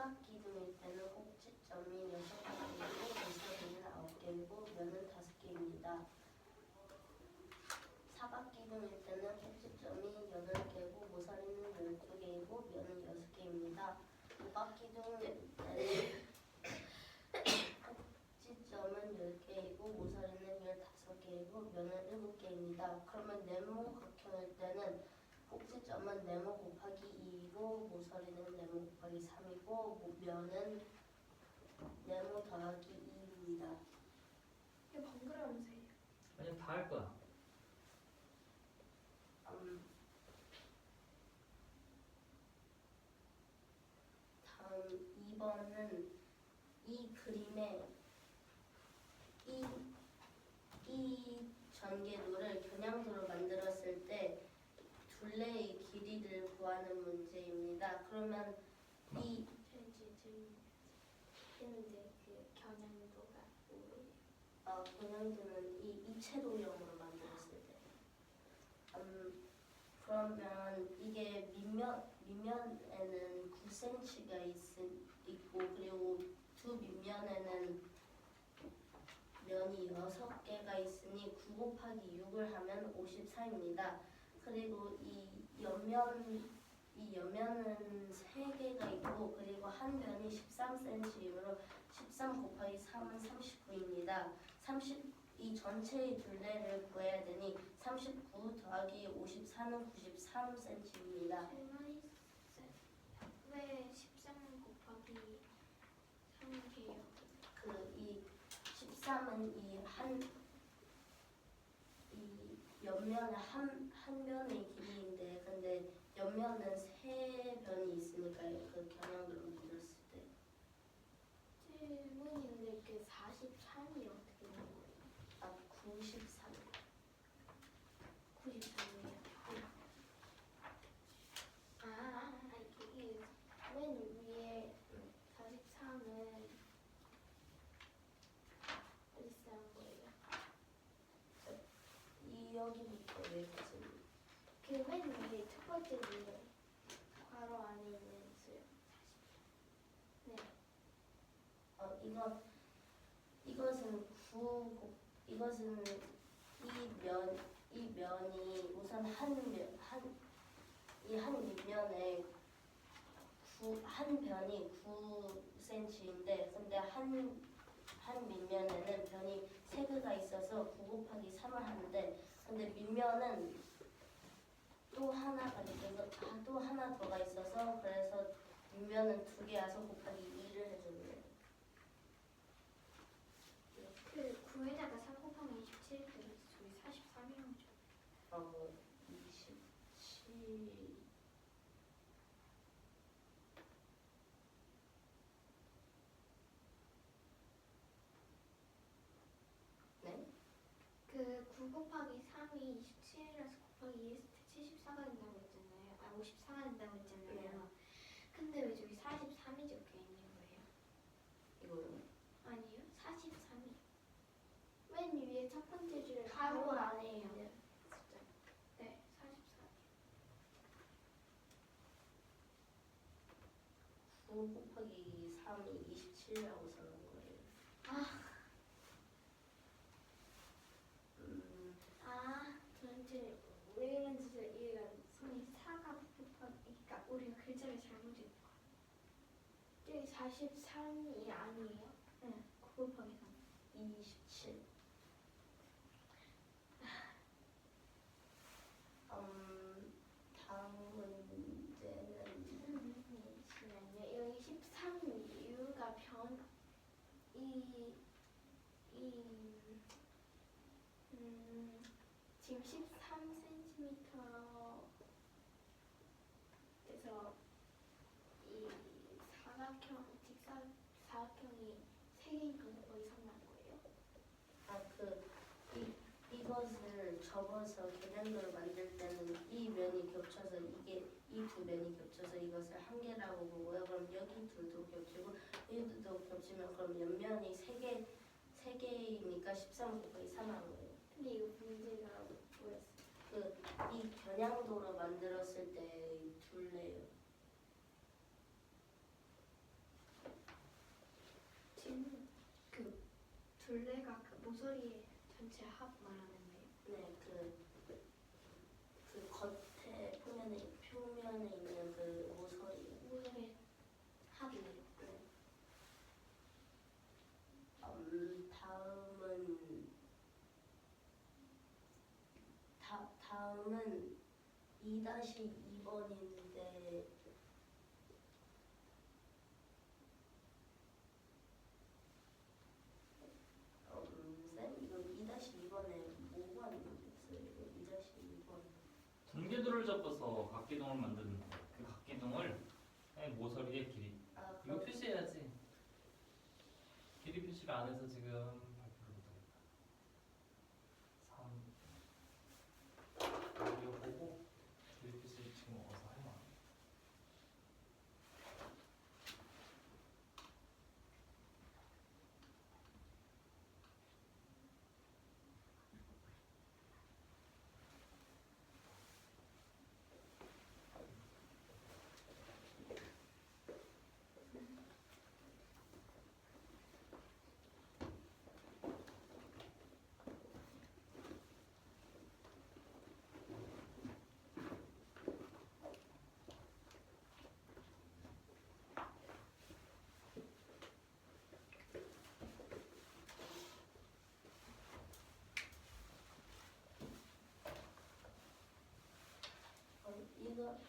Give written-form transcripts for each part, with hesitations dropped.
삼각기둥일 때는 꼭지점이 6개이고 모서리는 9개이고 면은 5개입니다. 사각기둥일 때는 꼭지점이 8개고 모서리는 12개이고 면은 6개입니다. 오각기둥일 때는 꼭지점은 10개이고 모서리는 15개이고 면은 7개입니다. 그러면 네모각형일 때는 꼭지점은 네모 곱하기 2이고 모서리는 네모 곱하기 3이고 면은 네모 더하기 2입니다. 이거 번갈아가면서요. 아니 다 할 거야. 다음 2번은 이 그림에 이 전개도를 겨냥도로 만들었을 때 둘레의 길이를 구하는 문제입니다. 그러면 이 했는데 그 겨냥도가 뭐예요? 겨냥도는 이 입체도형으로 만들었을 때 그러면 이게 밑면에는 9cm가 있고 그리고 두 밑면에는 면이 6개가 있으니 9 곱하기 6을 하면 54입니다. 그리고 이 옆면은 3개가 있고 그리고 한 면이 13cm이므로 13 곱하기 3은 39입니다. 이 전체의 둘레를 구해야 되니 39 더하기 54는 93cm입니다. 왜 13 곱하기 3이에요? 이 13은 이 옆면의 한 면의 길이인데 근데 옆면은 3변이 있으니까요. 그 겨냥도로 만들었을 때 질문인데 그 43이 어떻게 되는 거예요? 93. 93이에요. 이게 맨 위에 43은 어디 쓰는 거예요? 여기부터 여기까지. 그 맨 위에 첫 번째 문제 괄호 안에 있는 수요. 40. 네. 이것은 이것은 이 면이 우선 이 한 밑면에 한 변이 9cm인데 근데 한 밑면에는 변이 3개가 있어서 9 곱하기 3을 하는데 근데 밑면은 또 하나 더가 있어서 그래서 밑면은 2개여서 곱하기 2를 해줬네요. 그 9에다가 3 곱하면 27 그래서 저희 43이라고 27. 네? 그 9 곱하기 3이 27이라서 곱하기 2 했을 때 74가 된다고 했잖아요. 54가 된다고 했잖아요. 근데 왜 저기 43이 적혀 있는 거예요? 이거요? 아니요. 43이. 맨 위에 첫 번째 줄 괄호 안에 안에 있는 있는 숫자. 네, 43이요. 9 곱하기 3이 27이라고 써놓은 거예요. 전체 왜 이런지 이해가 안 돼. 손이 4가 그러니까 우리가 글자를 잘못했던 거. 저기 43이 아니에요? 네, 9 곱하기 3. 27. 다음 문제는 잠시만요. 여기 13 이유가 지금 13cm에서 이 사각형이 3개니까 거의 3 나온 거예요? 이것을 접어서 겨냥도를 만들 때는 이 면이 겹쳐서 이 두 면이 겹쳐서 이것을 한 개라고 보고요. 그럼 여기 둘도 겹치고 여기도 겹치면 그럼 옆면이 3개이니까 13 곱하기 3 한 거예요. 근데 이거 문제가 뭐였어요? 이 겨냥도로 만들었을 때 둘레요. 둘레가 그 모서리 전체 합 말하는 거예요? 네, 그 겉에 표면에 있는 그 모서리. 모서리 합이에요. 네. 다음은 2-2번인데 쌤 이거 2-2번에 뭐가 있어요? 이거 2-2번. 전개도를 접어서 각기둥을 만드는데 그 각기둥을 모서리의 길이 아, 이거 표시해야지. 길이 표시를 안 해서 지금 발표를 못하겠다. 3 이거 보고 길이 표시 지금 어서 해놔.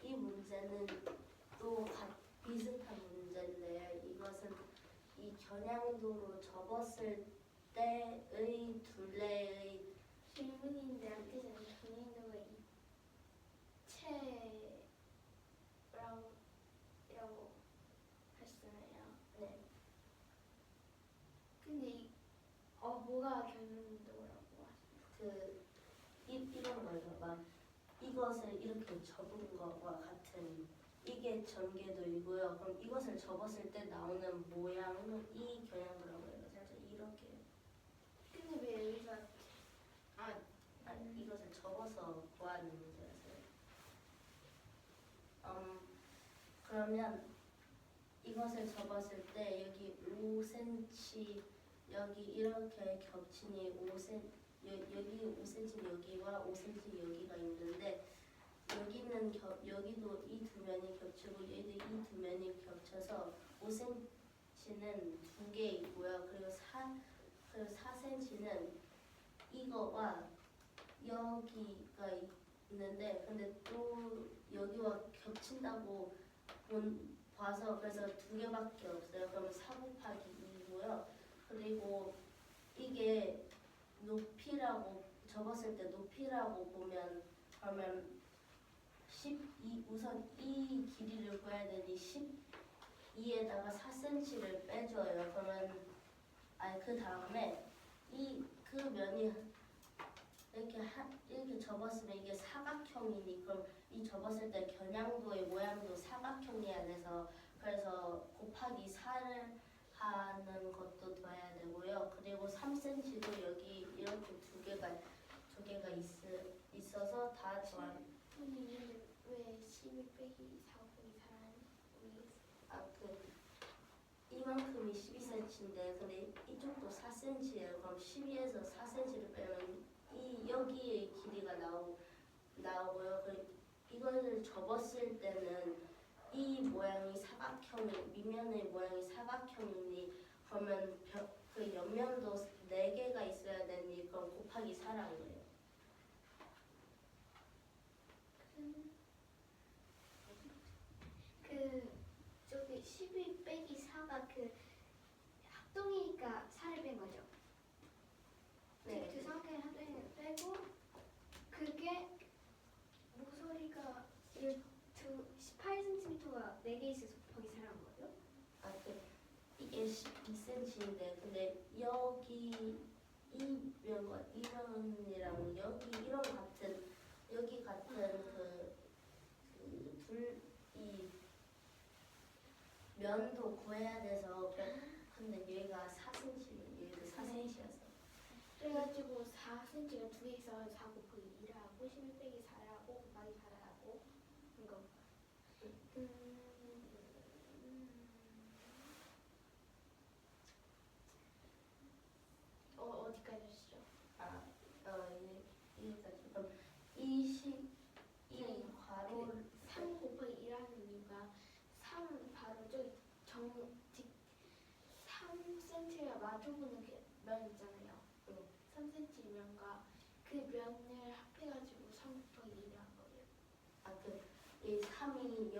이 문제는 또 비슷한 문제인데 이것은 이 겨냥도로 접었을 때의 둘레의 질문인데 아까 전에 경인도가 이체라고 했잖아요. 네, 근데 뭐가 경인도라고 하시나요? 이런 거예요. 막 이것을 이렇게 접은 것과 같은 이게 전개도이고요. 그럼 이것을 접었을 때 나오는 모양은 이 겨냥도라고 해요. 살짝 이렇게 근데 왜 여기가 이것을 접어서 구하는 문제였어요. 그러면 이것을 접었을 때 여기 5cm 여기 이렇게 겹치니 5cm 여기 5cm 여기와 5cm 여기가 있는데 여기도 이 두 면이 겹치고 여기도 이 두 면이 겹쳐서 5cm는 두 개 있고요. 그리고 4cm는 이거와 여기가 있는데 근데 또 여기와 겹친다고 봐서 그래서 두 개밖에 없어요. 그럼 4 곱하기 2고요. 그리고 이게 높이라고 접었을 때 높이라고 보면 그러면 12 우선 이 길이를 구해야 되니 12에다가 4cm를 빼줘요. 그러면 그 다음에 그 면이 이렇게 접었으면 이게 사각형이니 그럼 이 접었을 때 겨냥도의 모양도 사각형이어야 돼서 그래서 곱하기 4를 하는 것도 둬야 되고요. 그리고 3cm도 여기 이렇게 두 개가 있어서 다 더한. 선생님 왜 12 빼기 4 곱하기 4라는 모르겠어요. 이만큼이 12cm인데 근데 이쪽도 4cm예요. 그럼 12에서 4cm를 빼면 여기의 길이가 나오고요. 이거를 접었을 때는 이 모양이 밑면의 모양이 사각형이니 그러면 그 옆면도 4개가 있어야 되니 그럼 곱하기 4라는 거예요. 저기 12 빼기 4가 합동이니까 4를 뺀 거죠? 네. 두 상태의 합동이니까 빼고 그게 모서리가 18cm가 4개 있어서 곱하기 4란 거예요? 이게 12cm인데 근데 여기 이 면과 이 면이랑 여기 같은 이 면도 구해야 돼서 근데 얘가 4cm 얘도 4cm였어. 그래가지고 4cm가 두 개 있어서 4 곱하기 2를 하고 11 빼기 4를 하고 곱하기 4를 하고 이거 마주보는 면 있잖아요. 응. 3cm 면과 그 면을 합해가지고 3 곱하기 2를 한 거예요. 이 3이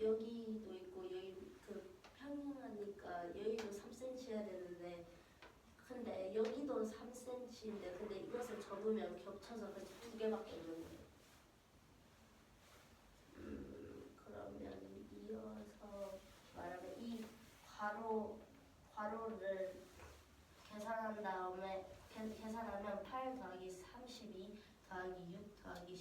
여기도 있고 여기 평행하니까 여기도 3cm 해야 되는데 근데 여기도 3cm인데 근데 이것을 접으면 겹쳐서 그래서 2개밖에 없는 거예요. 그러면 이어서 말하면 이 괄호를 계산한 다음에 계산하면 8 더하기 32 더하기 6 더하기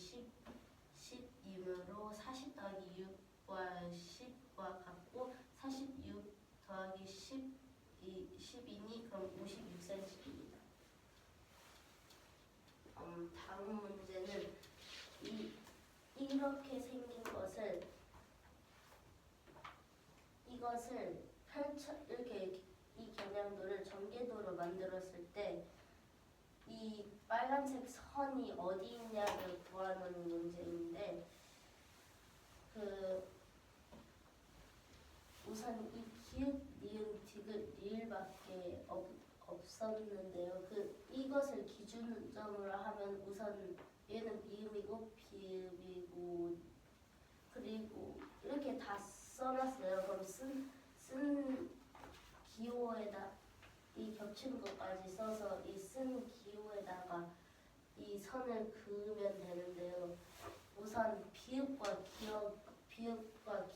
10이므로 40 더하기 6과 10과 같고 46 더하기 10이니 그럼 56cm입니다. 다음 문제는 이렇게 생긴 이것을 이렇게 이 경량도를 전개도로 만들었을 때 이 빨간색 선이 어디 있냐를 구하는 문제인데 우선 이 기읍, 니은, 디귿, 리을밖에 없었는데요. 이것을 기준점으로 하면 우선 얘는 미음이고 비읍이고 그리고 이렇게 다 써놨어요. 그럼 쓴 기호에다 이 겹치는 것까지 써서 이 쓴 기호에다가 이 선을 그으면 되는데요. 우선 비읍과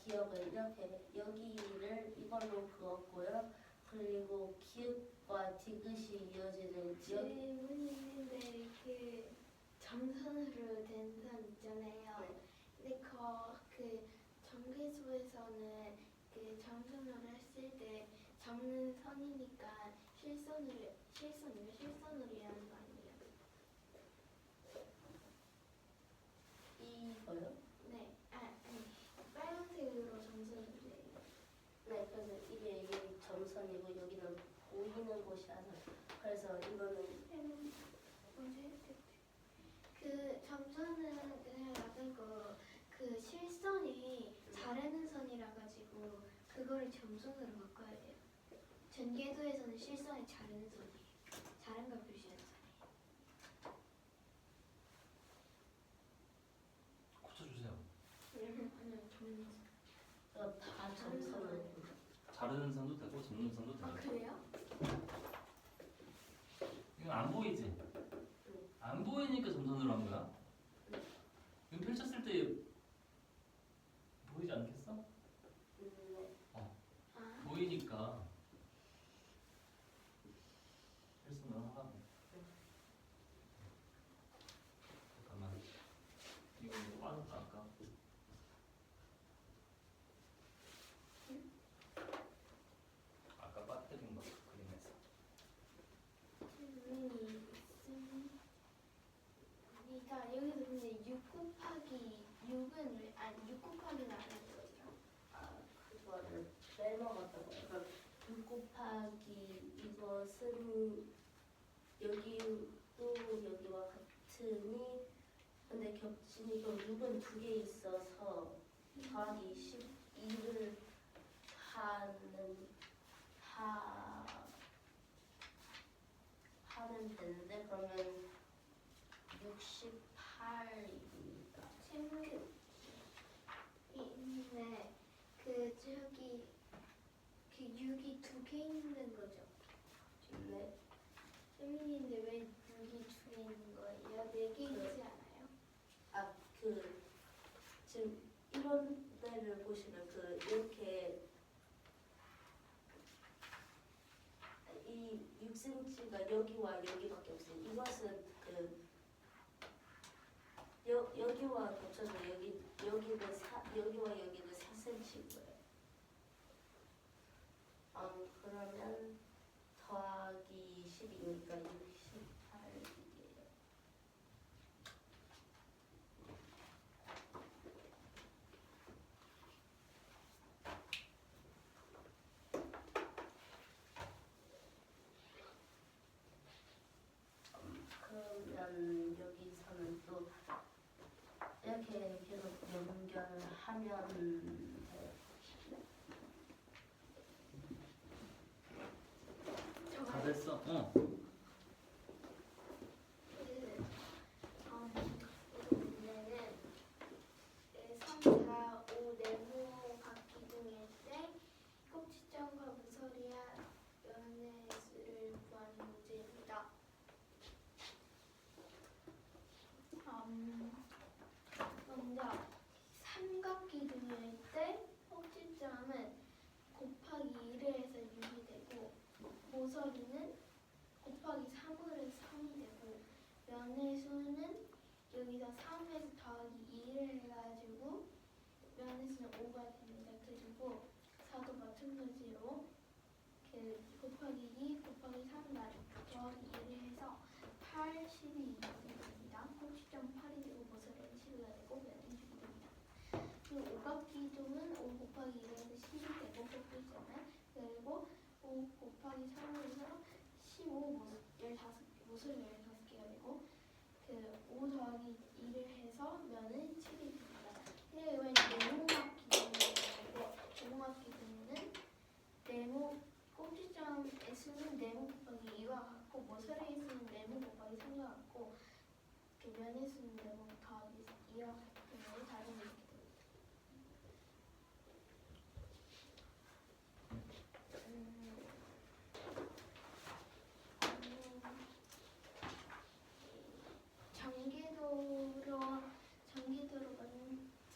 기역을 이렇게 여기를 이걸로 그었고요. 그리고 기읍과 디귿이 이어지는 질문이 있는데 그 점선으로 된 선 있잖아요. 네. 근데 그 전개소에서는 그 점선으로 했을 때 접는 선이니까 실선으로 일하는 거 아니에요? 이거요? 네, 아니 빨간색으로 점선을 돼요. 네, 그래서 이게 점선이고 여기는 보이는 곳이 아니라 그래서 이거는 그 점선은 그냥 나가고 그 실선이 자르는 선이라 가지고 그거를 점선으로 바꿔야 돼요. 전개도에서는 실선이 자르는 선이에요. 자른 걸 표시하는 선이에요. 고쳐주세요. 아니요, 접는 선. 다 점선을 자르는 선도 되고 접는 선도 아 되고. 그래요? 이건 안 보이지? 안 보이니까 점선으로 한 거야. 이거 펼쳤을 때 보이지 않겠어? 네. 아 보이니까 실수는 하라고. 잠깐만. 이거 빠졌다 아까. 아까 빠뜨린 거 그림에서. 질문이 있으니 그러니까 여기서 근데 6 곱하기 6은 왜 6 곱하기는 안 하는 거죠? 그거를 빼먹었던 거예요. 그럼 6 곱하기 이것은 여기도 여기와 같으니 근데 겹치니 그럼 6은 2개 있어서 더하기 12를 하면 되는데 그러면 68입니다. 질문이 있는데 그 저기 그 6이 2개 있는 거죠? 네. 질문인데 왜 6이 2개 있는 거예요? 4개 있지 않아요? 지금 이런 데를 보시면 이렇게 이 6cm가 여기와 여기밖에 없어요. 이것은 여기와 겹쳐서 여기와 여기는 4cm인 거예요. 그러면 더하기 10이니까 68이에요. 그러면 여기서는 또 이렇게 계속 연결하면 돼요. 저가요? 어. 문제는 3, 4, 5 네모 각 기둥일 때 꼭지점과 모서리와 면의 수를 구하는 문제입니다. 먼저 삼각기둥일 때 꼭지점은 곱하기 1을 해서 6이 되고 모서리는 곱하기 3을 해서 3이 되고 면의 수는 여기서 3에서 더하기 2를 해가지고 면의 수는 5가 됩니다. 그리고 4도 마찬가지로 곱하기 2 곱하기 3 더하기 2를 해서 8, 12 됩니다. 꼭지점 8이 되고 모서리는 12가 되고 면은 6이 됩니다. 그리고 오각기둥은 5 곱하기 2를 해서 10이 되고 꼭지점은 그리고 5 곱하기 3을 해서 15 모서리 15개가 되고 5 더하기 2를 해서 면은 7이 됩니다. 이번 네모각 기둥인데 네모각 기둥은 네모 꼭지점의 수는 네모 곱하기 2와 같고 모서리의 수는 네모 곱하기 3과 같고 면의 수는 네모 더하기 2와 같은 경우 다른 이렇게 됩니다.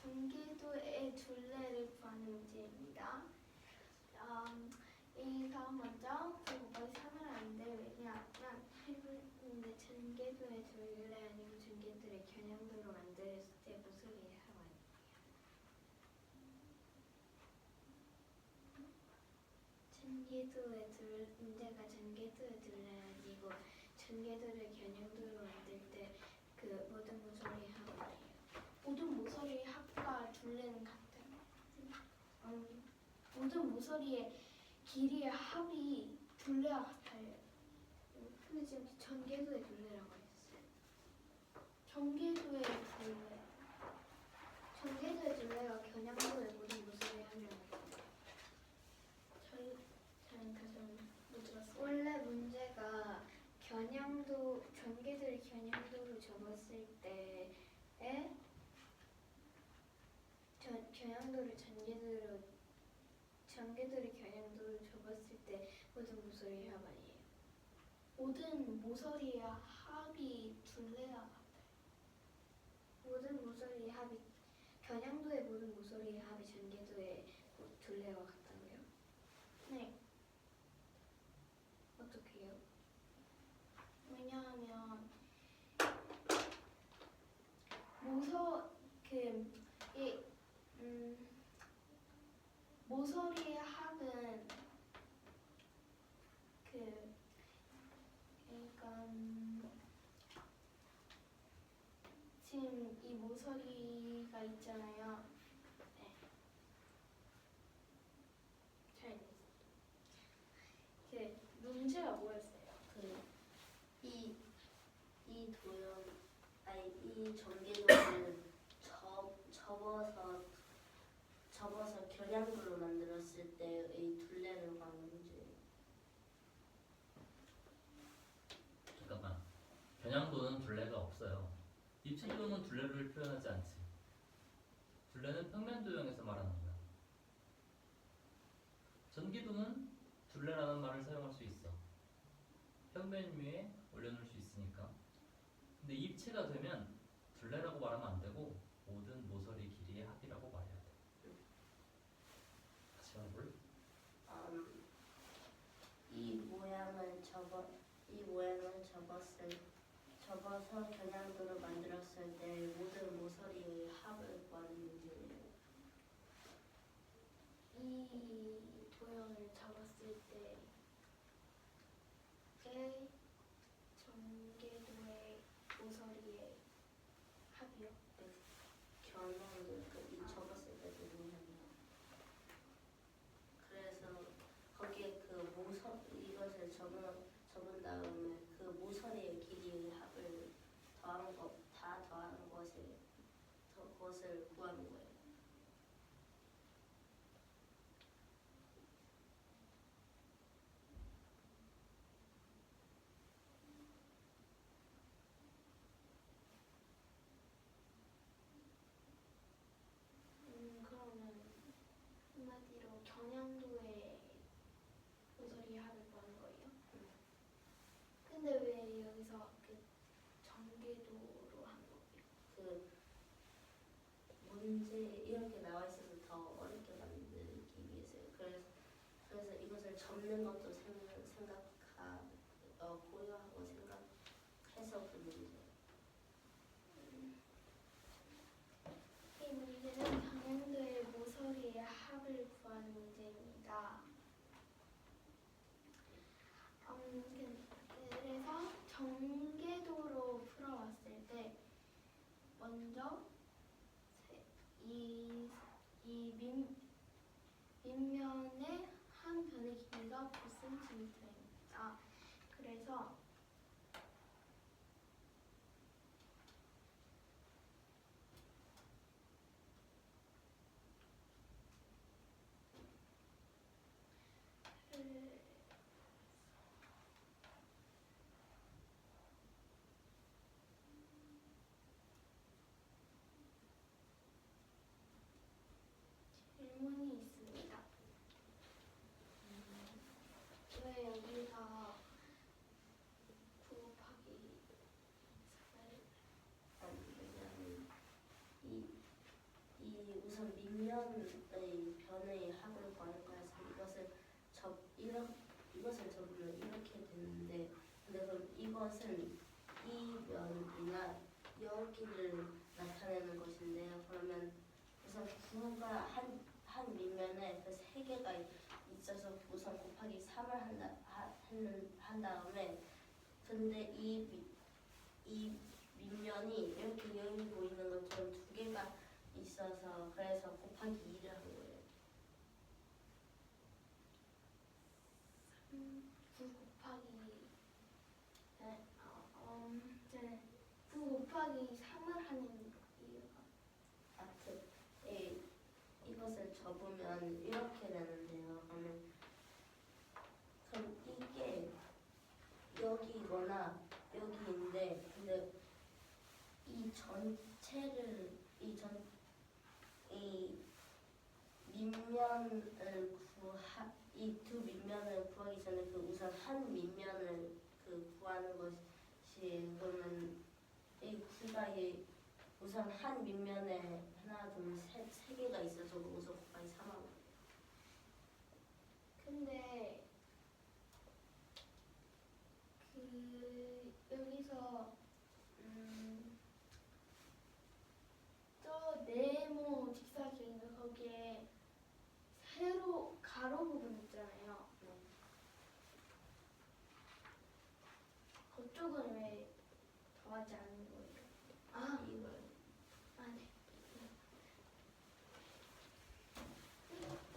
전개도의 둘레를 구하는 문제입니다. A가 먼저 9 곱하기 3을 하는데 왜냐하면 해보는데 전개도의 둘레 아니고 전개도의 겨냥도로 만들었을 때 모서리의 합 아니에요. 문제가 전개도의 둘레 아니고 전개도를 겨냥도로 만들 때 그 모든 모서리의 합 아니에요. 모든 모서리의 합과 둘레는 같아요. 모든 모서리의 길이의 합이 둘레와 같아요. 근데 지금 전개도의 둘레라고 했어요. 전개도의 둘레가 겨냥도의 모든 모서리의 합이라고 했어요. 저는 그래서 못 들었어요. 원래 문제가 전개도를 겨냥도로 접었을 때에 전개도를 겨냥도로 접었을 때 모든 모서리의 합 아니에요. 모든 모서리의 합이 둘레와 같아요. 모든 모서리의 합이 겨냥도의 모든 모서리의 합이 전개도의 둘레와 같다고요? 네. 어떻게 해요? 왜냐하면 모서리의 합은 그러니까 지금 이 모서리가 있잖아요. 네. 잘 문제가 뭐였어요? 이 전개도를 접어서 겨냥도로 만들었을 때의 둘레를 구하는 문제예요. 잠깐만. 겨냥도는 둘레가 없어요. 입체도형은 둘레를 표현하지 않지. 둘레는 평면 도형에서 말하는 거야. 전기도는 둘레라는 말을 사용할 수 있어. 평면 위에 올려놓을 수 있으니까. 근데 입체가 되면 둘레라고 말하면 안 되고 모든 모서리 길이의 합이라고 말해야 돼. 다시 말해볼래? 이 모양을 접어서 겨냥도로 만들었을 때 모든 모서리의 합을 구하는 문제예요. 이 도형을 접었을 때의 전개도의 모서리의 합이요? 겨냥도 이 접었을 때 모양이요. 그래서 거기에 이것을 접은 다음에 그 모서리의 길이의 합을 더하는 것을 구하는 거예요. 정량도의 모서리 합을 구하는 거예요? 근데 왜 여기서 그 전개도로 한 거예요? 그 문제 이렇게 나와 있어서 더 어렵게 만들기 위해서요. 그래서 이것을 접는 것도 고려하고 생각해서 그 문제. 이 문제는 정량도의 모서리의 합을 구하는 문제입니다. 그래서 전개도로 풀어왔을 때 먼저 이 밑면의 한 변의 길이가 9cm입니다. 그래서 질문이 있습니다. 왜 여기다 9 곱하기 4를 왜냐하면 이 우선 밑면의 변의 합을 구하는 거라서 이것을 접으면 이렇게 되는데, 근데 그럼 이것은 이 면이나 여기를 나타내는 것인데요. 그러면 우선 9가 한 밑면에 그 세 개가 있어서 우선 곱하기 3을 한 다음에, 근데 이 밑면이 이렇게 여기 보이는 것처럼 두 개가 있어서 그래서 곱하기 2를 한 거예요. 9 곱하기 9 곱하기 3을 하는 이유가 이것을 접으면 이렇게 되는데요. 그럼 이게 여기거나 여기인데, 근데 이 전체를 이 두 밑면을 구하기 전에 그 우선 한 밑면을 구하는 것이, 그러면 이 9가 우선 한 밑면에 하나, 둘, 세 개가 있어서 우선 곱하기 3하고. 근데 여기서 저 네모 직사각형인가 거기에 세로 가로 부분 있잖아요. 그쪽은 왜 더하지 않는 거예요? 이걸 네.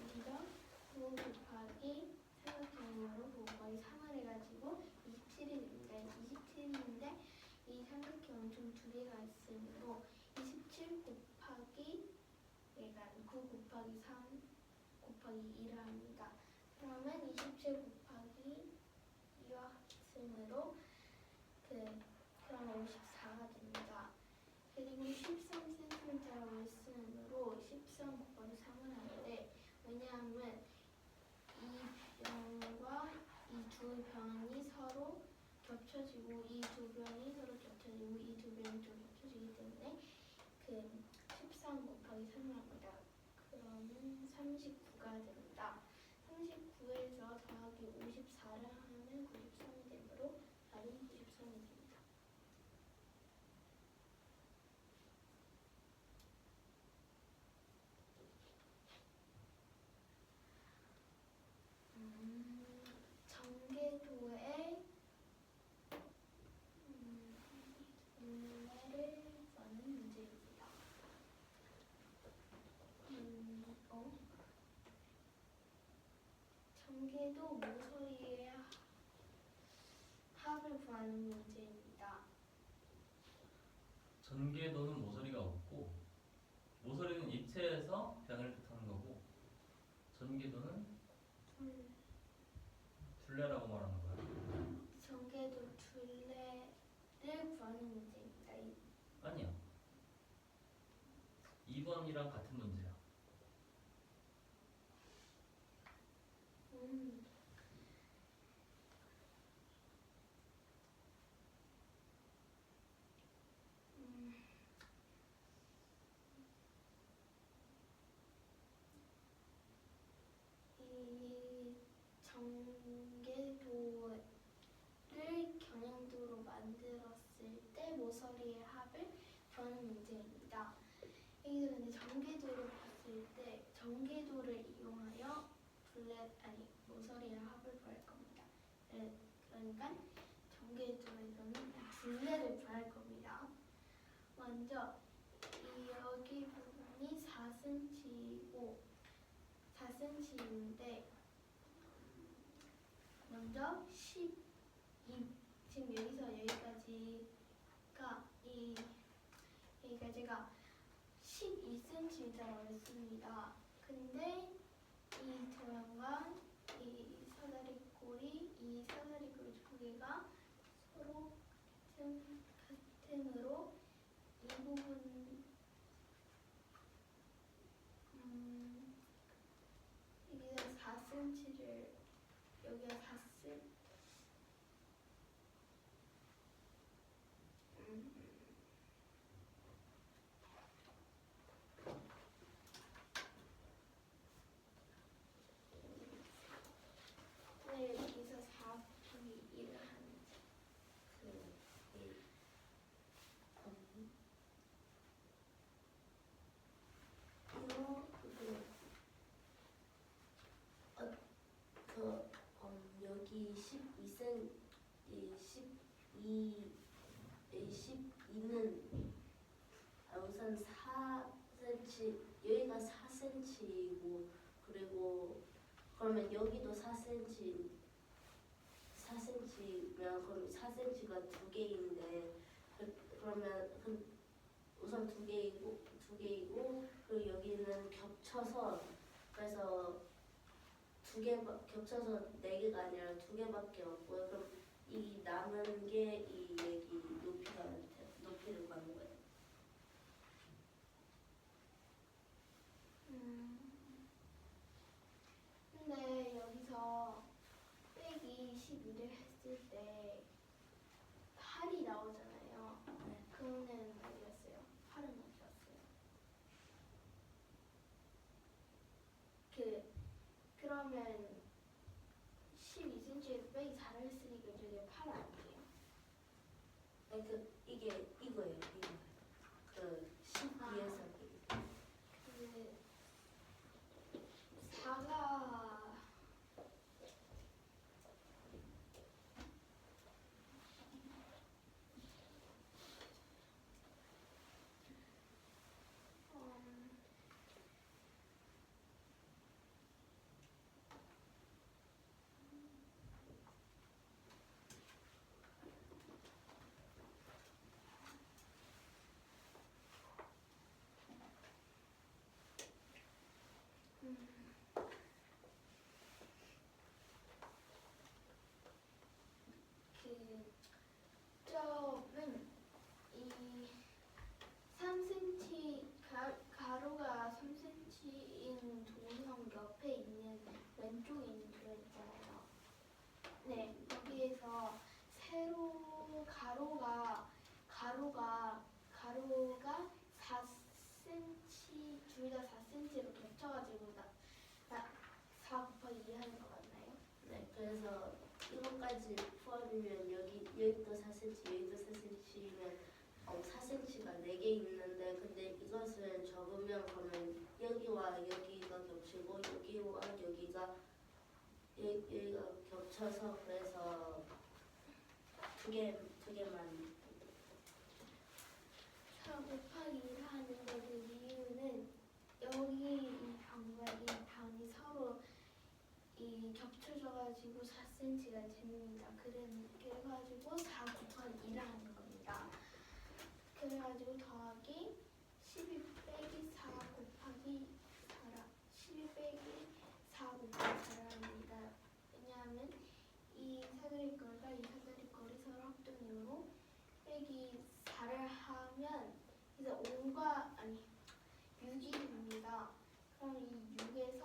여기다 9 곱하기 삼각형으로 9 곱하기 3을 해가지고 27이 됩니다. 27인데 이 삼각형은 좀 두 개가 있으므로 27 곱하기 얘가 9 곱하기 3 곱하기 2를 합니다. 그러면 27 곱하기 2와 같으므로 그러면 54가 됩니다. 그리고 13cm라고 했으므로 13 곱하기 3을 하는데, 왜냐하면 이 변과 이 두 변이 서로 겹쳐지고 이 두 변이 서로 겹쳐지고 이 두 변이 또 겹쳐지기 때문에 13 곱하기 3을 합니다. 그러면 39가 됩니다. 39에서 더하기 54를 하면 93이 되므로 답은 93이 됩니다. 전개도의 분례를 구하는 문제입니다. 전개도 모서리의 합을 구하는 문제입니다. 전개도는 모서리가 없고, 모서리는 입체에서 변을 뜻하는 거고, 전개도는 둘레라고 말하는 거야. 전개도 둘레를 구하는 문제입니다. 아니야. 2번이랑 같은 문제야. 만들 때 전개도를 이용하여 모서리랑 합을 구할 겁니다. 그러니까 전개도에서는 둘레를 구할 겁니다. 먼저 이 여기 부분이 4cm이고 4cm인데 먼저 12 지금 여기서 여기까지가 12cm라고 했습니다. 근데 이 도형과 이 사다리꼴이 두 개가 서로 같은으로 이 부분 여기서 4cm를 여기가 4cm 네, 여기서 4곱하기 1을 하는 여기 12cm, 12는 우선 4cm, 여기가 4cm이고 그리고 그러면 여기도 4cm, 4cm면 그럼 4cm가 두 개인데 그러면 우선 두 개이고 그리고 여기는 겹쳐서 그래서 겹쳐서 4개가 아니라 2개밖에 없고요. 그럼 이 남은 게 이 여기 높이를 구하는 거예요. 근데 여기서 빼기 12를 했을 때 8이 나오잖아요. 그거는 어디였어요? 8은 어디였어요? 그러면 12cm에서 빼기 4를 했으니까 이제 8 아니에요? 아니 이거예요. 그 12에서 그 4가 점은 이 3cm 가로가 3cm인 도형 옆에 있는 왼쪽에 있는 도형 있잖아요. 네, 여기에서 세로 가로가 4cm 둘 다 4cm로 겹쳐가지고 4 곱하기 2 하는 거 맞나요? 네, 그래서 이것까지 포함이면 여기도 4cm, 여기도 4cm면 4cm가 4개 있는데 근데 이것을 적으면 그러면 여기와 여기가 겹치고 여기와 여기가 겹쳐서 그래서 두 개만 4 곱하기 1 하는 그 이유는 여기 이 변과 이 변이 서로 겹쳐져가지고 4cm가 됩니다. 그래가지고 4 곱하기 1을 하는 겁니다. 그래가지고 더하기 12 빼기 4 곱하기 4를 합니다. 왜냐하면 이 사다리꼴과 이 사다리꼴이 서로 합동이므로 빼기 4를 하면 그래서 6이 됩니다. 그럼 이 6에서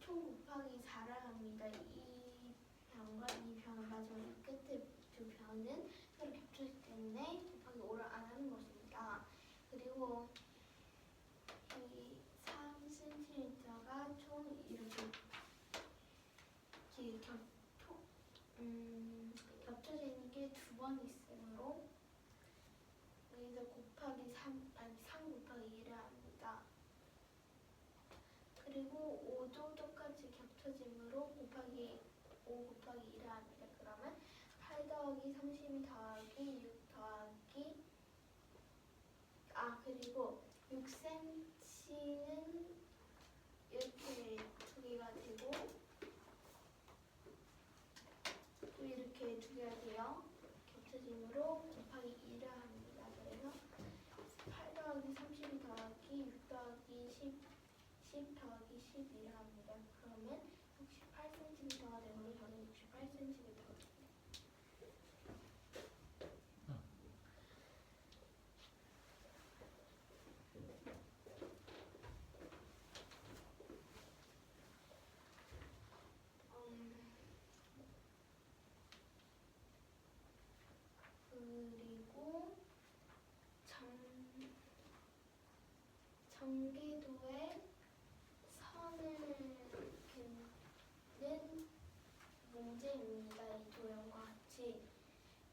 총 곱하기 4를 합니다. 이 변과 이 변 마지막 끝에 두 변은 서로 겹쳐있기 때문에 곱하기 5를 안 하는 것입니다. 그리고 이 3cm가 총 이렇게 겹쳐져 있는 게 2번 있으므로 여기서 3 곱하기 그리고 5도 똑같이 겹쳐짐으로 곱하기 5 곱하기 1을 합니다. 그러면 8 더하기 32 더하기 6 더하기 그리고 6cm는 이렇게 두 개가 되고 또 이렇게 두 개가 돼요. 겹쳐짐으로 곱하기 2를 합니다. 그래서 8 더하기 32 더하기 6 더하기 10 더하기 12를 합니다. 그러면 68cm가 되므로 저는 68cm가 됩니다. 그리고 전개도의 선을 긋는 문제입니다. 이 도형과 같이.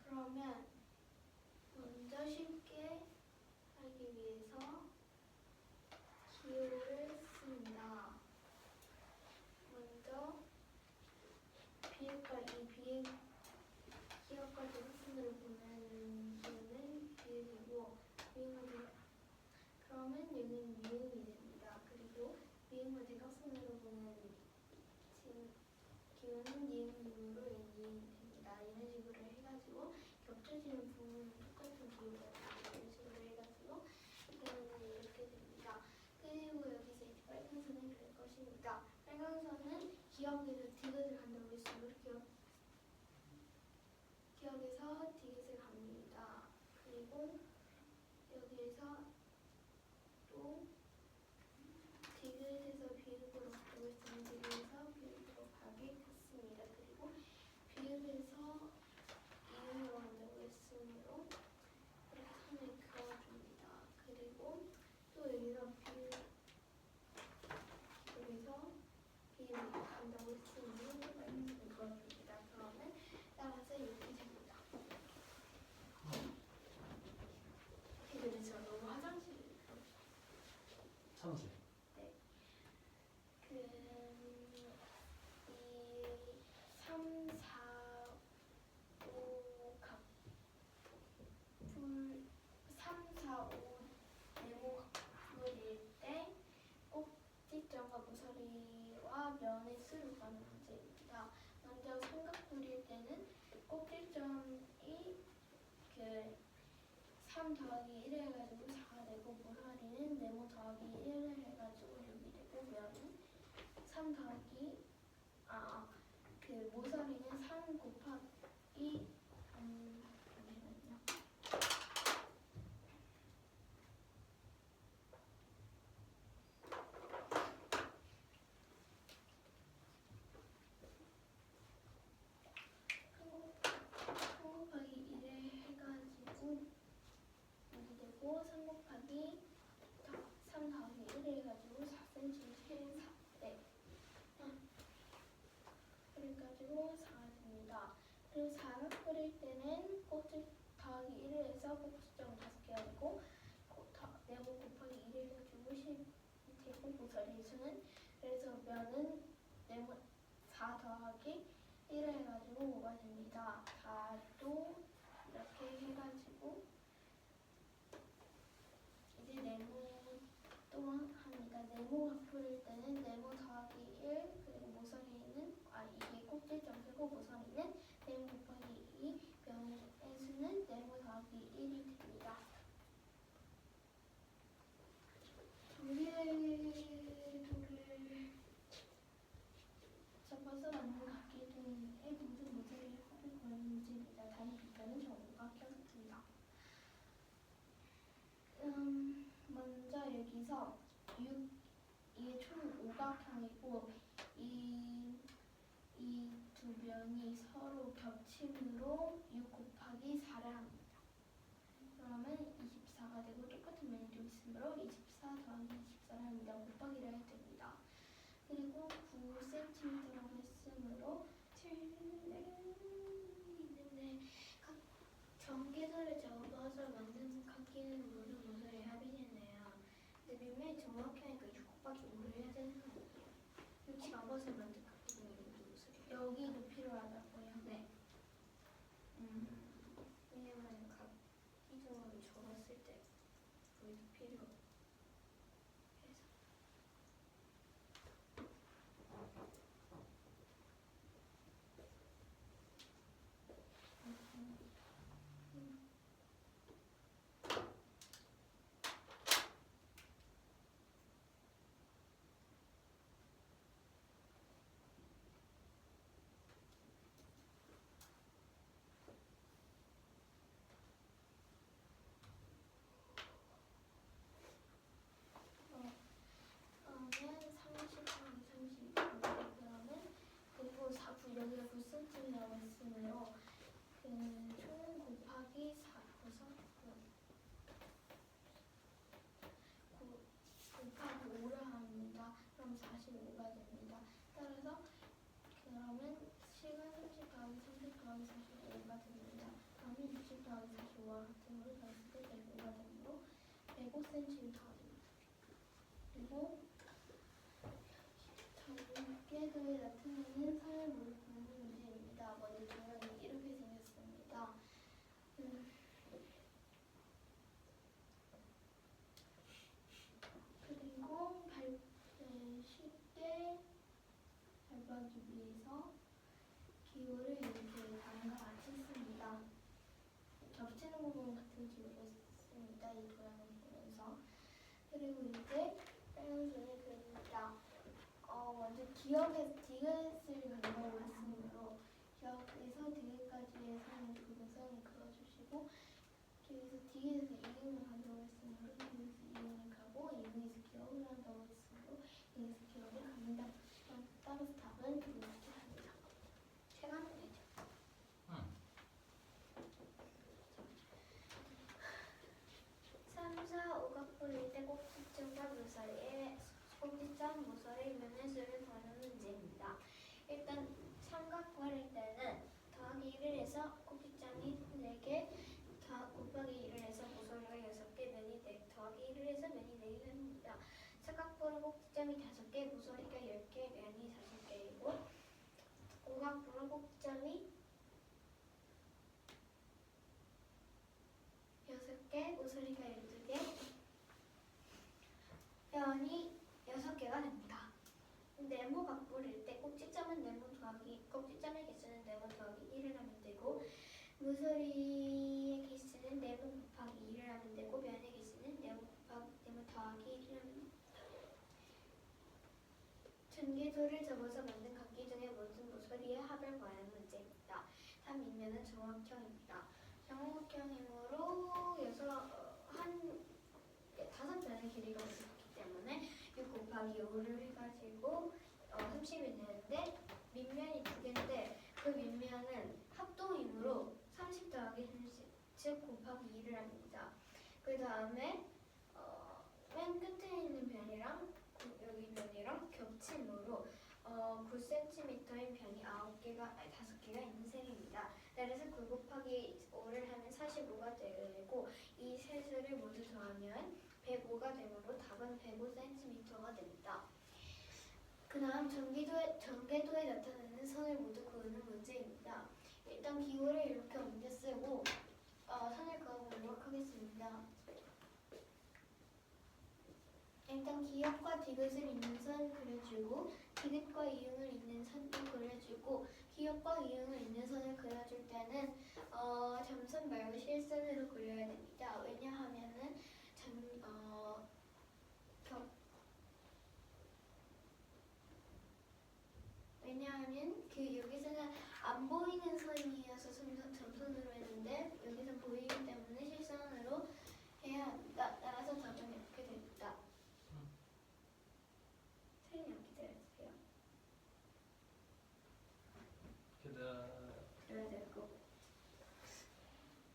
그러면 먼저 쉽게 하기 위해서 기호를 씁니다. 먼저 비읍과 이 기억과 대칭으로 보면 얘는 비읍이고 미음을 그러면 얘는 미음이 됩니다. 그리고 미음을 대각선으로 보면 기호는 니은으로 이음이 됩니다. 이런 식으로 해가지고 겹쳐지는 부분은 똑같은 기호가 됩니다. 이런 식으로 해가지고 기호는 이렇게 됩니다. 그리고 여기서 이제 빨간 선을 그릴 것입니다. 빨간 선은 기억에서 디귿을 간다고 했으므로 기억에서 디귿을 갑니다. 그리고 여기에서 또 디귿에서 비읍으로 가고 있으면 디귿에서 비읍으로 가겠습니다. 그리고 비읍에서 이음으로 간다고 했으므로 이렇게 선을 그어줍니다. 그리고 또 여기서 비읍에서 비읍으로 간다고 했으므로 선을 그어줍니다. 그러면 따라서 이렇게 됩니다. 근데 저 너무 화장실 참으세요. 이 3, 4, 5 네모각풀일 때 꼭지점과 모서리와 면의 수를 구하는 문제입니다. 먼저 삼각풀일 때는 꼭지점이 3 더하기 1을 해가지고 4가 되고 모서리는 네모 더하기 1을 해가지고 6이 되고 면은 3 더하기 모서리는 3 곱하기 잠시만요. 곱하기 1을 해가지고 6이 되고 3 곱하기 3 더하기 1을 해가지고 4cm 그래가지고 4가 됩니다. 그리고 사각뿔일 때는 꼭지 더하기 1을 해서 꼭지점 5개가 되고 네모 곱하기 1을 해가지고 10이 되고 모서리 수는 그래서 면은 네모 4 더하기 1을 해가지고 5가 됩니다. 4도 이렇게 해가지고 이제 네모 또 합니다. 네모가 풀일 때는 네모 더하기 1 그리고 모서리는 이게 꼭지점이고 모서리는 네모 곱하기 2 면의 수는 네모 더하기 1이 됩니다. 전개도를 접어서 만든 각기둥의 모든 모서리의 합을 구하는 문제입니다. 다른 비변은 정오각형입니다. 먼저 여기서 이게 총 5각형이고 이 두 면이 서로 겹침으로 6 곱하기 4를 합니다. 그러면 24가 되고 똑같은 면이 또 있으므로 24 더하기 24를 합니다. 곱하기를 해야 됩니다. 그리고 9cm라고 했으므로 7는 있는데 전개도를 접어서 만든 각기는 모든 모서리의 합이잖아요. 근데 분명히 정확히 하니까 6 곱하기 5를 해야 되는 거예요. 7은 30 더하기 30 더하기 45가 됩니다. 다음이 60 더하기 45와 같은 걸 더했을 때 105가 되므로 105cm가 됩니다. 그리고 전개도에 나타나는 선을 모두 구하는 문제입니다. 먼저 도형이 이렇게 생겼습니다. 그리고 쉽게 밟아주기 위해서 기호를 이렇게 다음과 같이 씁니다. 겹치는 부분 같은 기호를 씁니다. 이 도형을 보면서. 그리고 이제 빨간 선을 그립니다. 먼저 기억에서 디귿을 간다고 했으므로 기억에서 디귿까지의 선을 그것을 그어주시고 기억에서 디귿에서 이응을 간다고 했으므로 디귿에서 이응을 가고 이응에서 기억을 한다고 했으므로 이응에서 기억을 갑니다. 따라서 답은 두 가지 합니다. 최강 문제죠. 응. 3, 4, 5각부일 때 꼭지점과 모서리의 꼭지점, 모서리, 면의 수를 구하는 문제입니다. 일단 삼각형일 때는 더하기 1을 해서 꼭지점이 4개, 곱하기 1을 해서 모서리가 6개, 면이 더하기 1을 해서 면이 4개가 됩니다. 사각뿔은 꼭지점이 5개, 모서리가 10개, 면이 5개이고 오각뿔은 꼭지점이 6개, 모서리가 12개, 면이 6개가 됩니다. 네모각뿔일 때 꼭지점은 네모 더하기 꼭지점의 개수는 네모 더하기 1을 하면 되고 모서리의 개수는 네모 곱하기 2를 하면 되고 면의 개수는 네모 더하기 1을 하면 됩니다. 전개도를 접어서 만든 각기 중에 모든 모서리의 합을 구하는 문제입니다. 다음 인면은 정확형입니다. 정확형이므로 다섯 변의 길이가 있기 때문에 6 곱하기 5를 해가지고 30이 되는데 밑면이 2개인데 그 밑면은 합동이므로 30 더하기 30, 즉 곱하기 2를 합니다. 그 다음에 맨 끝에 있는 변이랑 여기 변이랑 겹침으로 9cm인 변이 5개가 있는 셈입니다. 따라서 9 곱하기 5를 하면 45가 되고 이 세 수를 모두 더하면 105가 되므로 답은 105cm가 됩니다. 그 다음 전개도에 나타나는 선을 모두 그으는 문제입니다. 일단 기호를 이렇게 옮겨 쓰고 선을 그어보도록 하겠습니다. 일단 기역과 디귿을 잇는 선 그려주고 디귿과 이응을 잇는 선도 그려주고 기역과 이응을 잇는 선을 그려줄 때는 점선 말고 실선으로 그려야 됩니다. 왜냐하면은 왜냐하면 여기서는 안 보이는 선이어서 점선으로 했는데 여기서 보이기 때문에 실선으로 해야 합니다. 따라서 답은 이렇게 됩니다. 선생님 기다려주세요. 그래야 될 거고.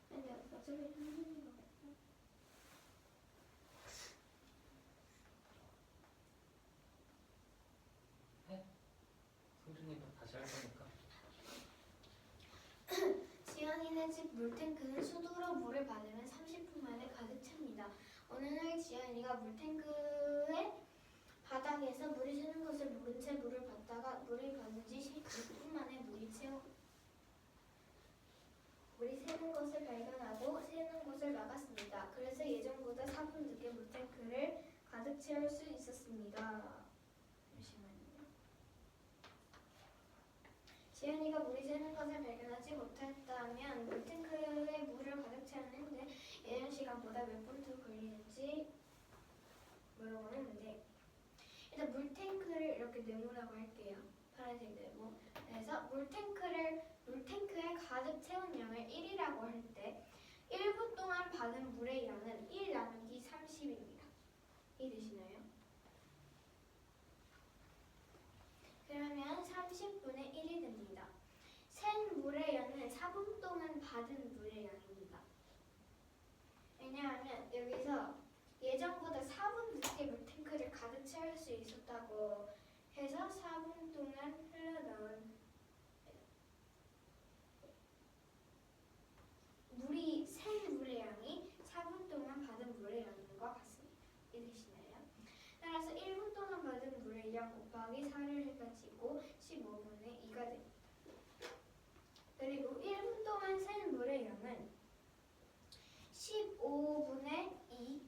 근데 어차피 선생님 거겠죠? 성준이가 다시 할 거니까. 지연이네 집 물탱크는 수도로 물을 받으면 30분 만에 가득 찹니다. 어느 날 지연이가 물탱크의 바닥에서 물이 새는 것을 모른 채 물을 받다가 물을 받은 지 10분 만에 물이 새는 것을 발견하고 새는 것을 막았습니다. 그래서 예전보다 4분 늦게 물탱크를 가득 채울 수 있었습니다. 잠시만요. 지연이가 물이 새는 것을 발견하지 못했다면 물탱크에 물을 가득 채우는데 예전 시간보다 몇 분 더 걸리는지 물어보는 문제. 일단 물탱크를 이렇게 네모라고 할게요. 파란색 네모. 그래서 물탱크에 가득 채운 양을 1이라고 할 때 1분 동안 받은 물의 양은 1 나누기 30입니다. 이해되시나요? 그러면 30분의 1이 됩니다. 샌 물의 양은 4분 동안 받은 물의 양입니다. 왜냐하면 여기서 예전보다 4분 늦게 물탱크를 가득 채울 수 있었다고 해서 4분 동안 흘러나온 물량 곱하기 4를 해가지고 15분의 2가 됩니다. 그리고 1분 동안 샌 물의 양은 15분의 2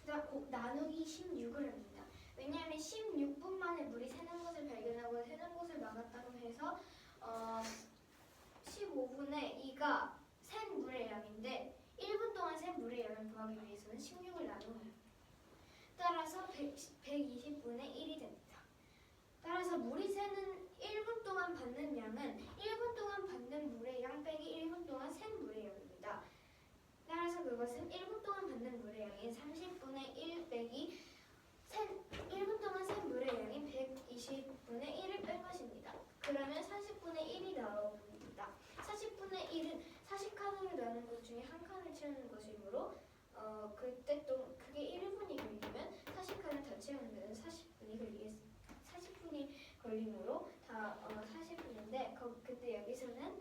그다음 나누기 16을 합니다. 왜냐하면 16분 만에 물이 새는 것을 발견하고 새는 것을 막았다고 해서 15분의 2가 샌 물의 양인데 1분 동안 샌 물의 양을 구하기 위해서는 16을 나누어야 합니다. 따라서 120분의 1이 됩니다. 따라서 물이 새는 1분 동안 받는 양은 1분 동안 받는 물의 양 빼기 1분 동안 샌 물의 양입니다. 따라서 그것은 1분 동안 받는 물의 양인 30분의 1 빼기 1분 동안 샌 물의 양인 120분의 1을 뺀 것입니다. 그러면 40분의 1이 나옵니다. 40분의 1은 40칸으로 나눈 것 중에 한 칸을 채우는 것이므로 그때 또 그게 1분이 걸리면 40칸을 다 채우는 데는 40분이 걸리므로 다 40분인데 그때 여기서는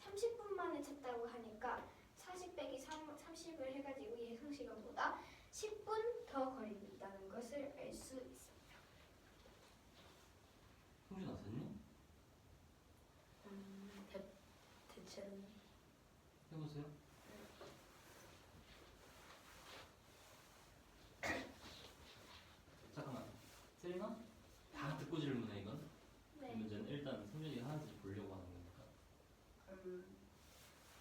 30분 만에 찾다고 하니까 40 빼기 30을 해가지고 예상시간보다 10분 더 걸린다는 것을 알 수 있습니다. 형준아 됐니? 대체는 해보세요. 잠깐만 세린아? 다 듣고 질문해 이건. 이 네. 문제는 일단 성준이가 하는지 보려고 하는 거니까.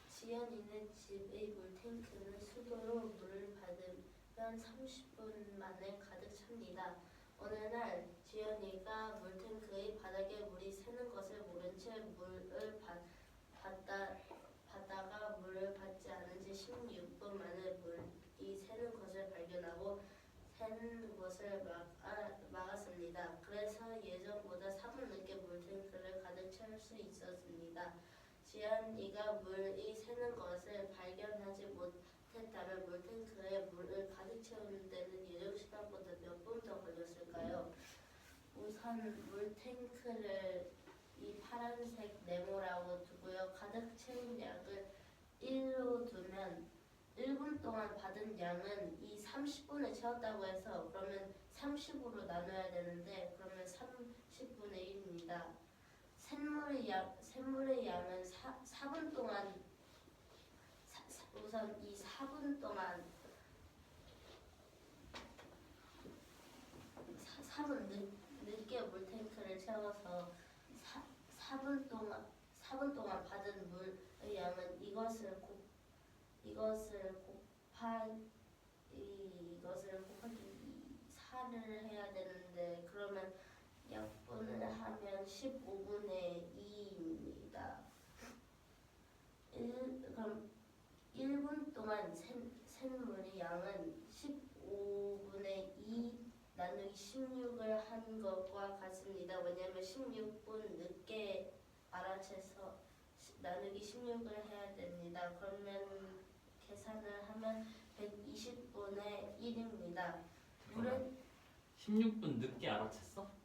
지연이네 집의 물탱크는 수도로 물을 받으면 30분 만에 가득 찹니다. 어느 날 지연이가 물탱크의 바닥에 물이 새는 것을 모른 채 물을 받다가 물을 받지 않은 지 16분 만에 물이 새는 것을 발견하고 새는 것을 막았습니다. 그래서 예전보다 3분 늦게 물탱크를 가득 채울 수 있었습니다. 지연이가 물이 새는 것을 발견하지 못했다면 물탱크에 물을 가득 채우는 데는 예정 시간보다 몇 분 더 걸렸을까요? 우선 물탱크를 이 파란색 네모라고 두고요. 가득 채운 양을 1로 두면 1분 동안 받은 양은 이 30분에 채웠다고 해서 그러면 30으로 나눠야 되는데 그러면 30분의 1입니다. 샘물의 양은 4분 동안 우선 이 4분 동안 4분 늦게 물탱크를 채워서 4분 동안 받은 물의 양은 이것을 곱하기 4를 해야 되는데 그러면 약분을 하면 15분의 2입니다. 그럼 1분 동안 샌 물의 양은 15분의 2 나누기 16을 한 것과 같습니다. 왜냐하면 16분 늦게 알아채서 나누기 16을 해야 됩니다. 그러면 계산을 하면 120분의 1입니다. 물은 16분 늦게 알아챘어?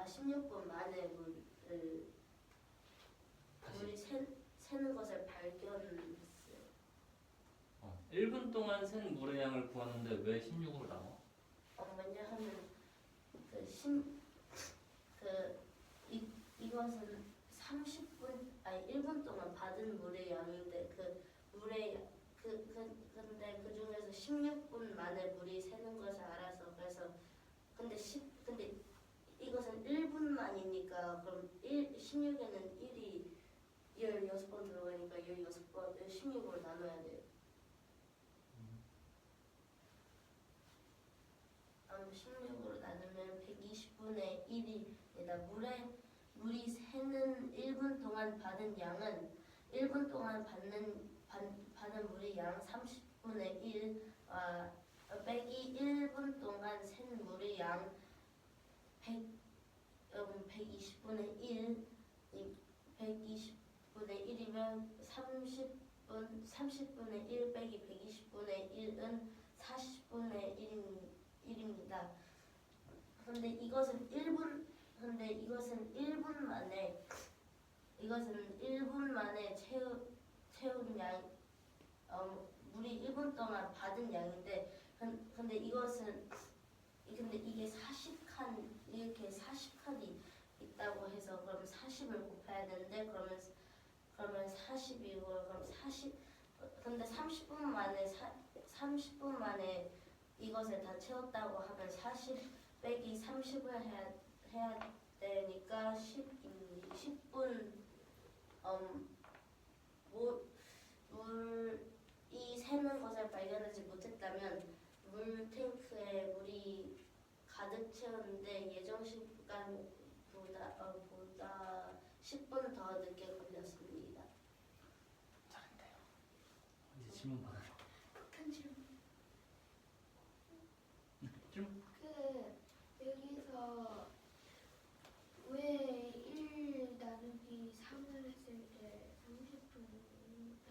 16분 만에 물이 새는 것을 발견했어요. 1분 동안 샌 물의 양을 구하는데 왜 16으로 나와? 왜냐하면 이것은 1분 동안 받은 물의 양인데 근데 그 중에서 16분 만에 물이 새는 것을 알아서 그래서 근데 이것은 1분만이니까 그럼 16에는 1이 16번 들어가니까 16번 16으로 나눠야 돼요. 16으로 나누면 120분의 1입니다. 물이 새는 1분 동안 받은 양은 1분 동안 받은 물의 양 30분의 1 빼기 1분 동안 샌 물의 양 120분의 1 120분의 1이면 30분의 1 빼기 120분의 1은 40분의 1입니다. 근데 이것은 1분 만에 채운 양 물이 1분 동안 받은 양인데 근데 근데 이게 40칸 이렇게 40칸이 있다고 해서 그럼 40을 곱해야 되는데 그러면 40이고 그럼 40 근데 30분 만에 이것을 다 채웠다고 하면 40 빼기 30을 해야 되니까 10분 물이 새는 것을 발견하지 못했다면 물 탱크에 물이 가득 채웠는데 예정 시간보다 10분 더 늦게 걸렸습니다. 잘했네요. 이제 질문 받아요. 큰 질문. 질문. 여기서 왜 1 나누기 3을 했을 때 30분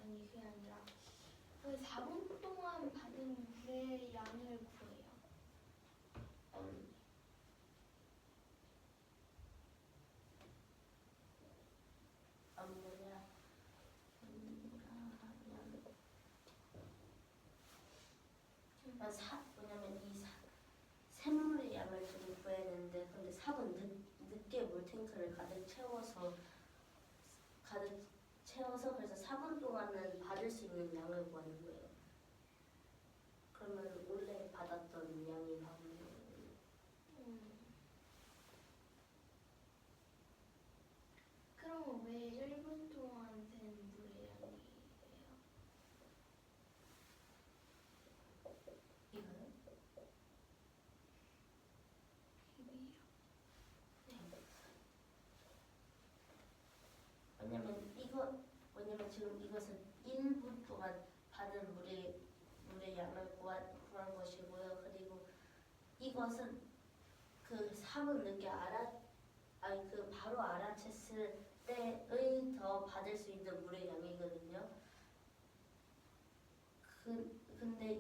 아니 그게 아니라 왜 4분 동안 받은 물의 양을 구해요? 왜냐면 이 샘물의 양을 지금 구해야 되는데 근데 4분 늦게 물탱크를 가득 채워서 그래서 4분 동안은 받을 수 있는 양을 구하는 거예요. 그러면 원래 받았던 양이 나오는 거예요. 그럼 왜 1분 동안 된 물의 양이에요? 이거요? 왜냐면 지금 이것은 1분 동안 받은 물의 양을 구한 것이고요. 그리고 이것은 그 4분 늦게 바로 알아챘을 때의 더 받을 수 있는 물의 양이거든요. 근데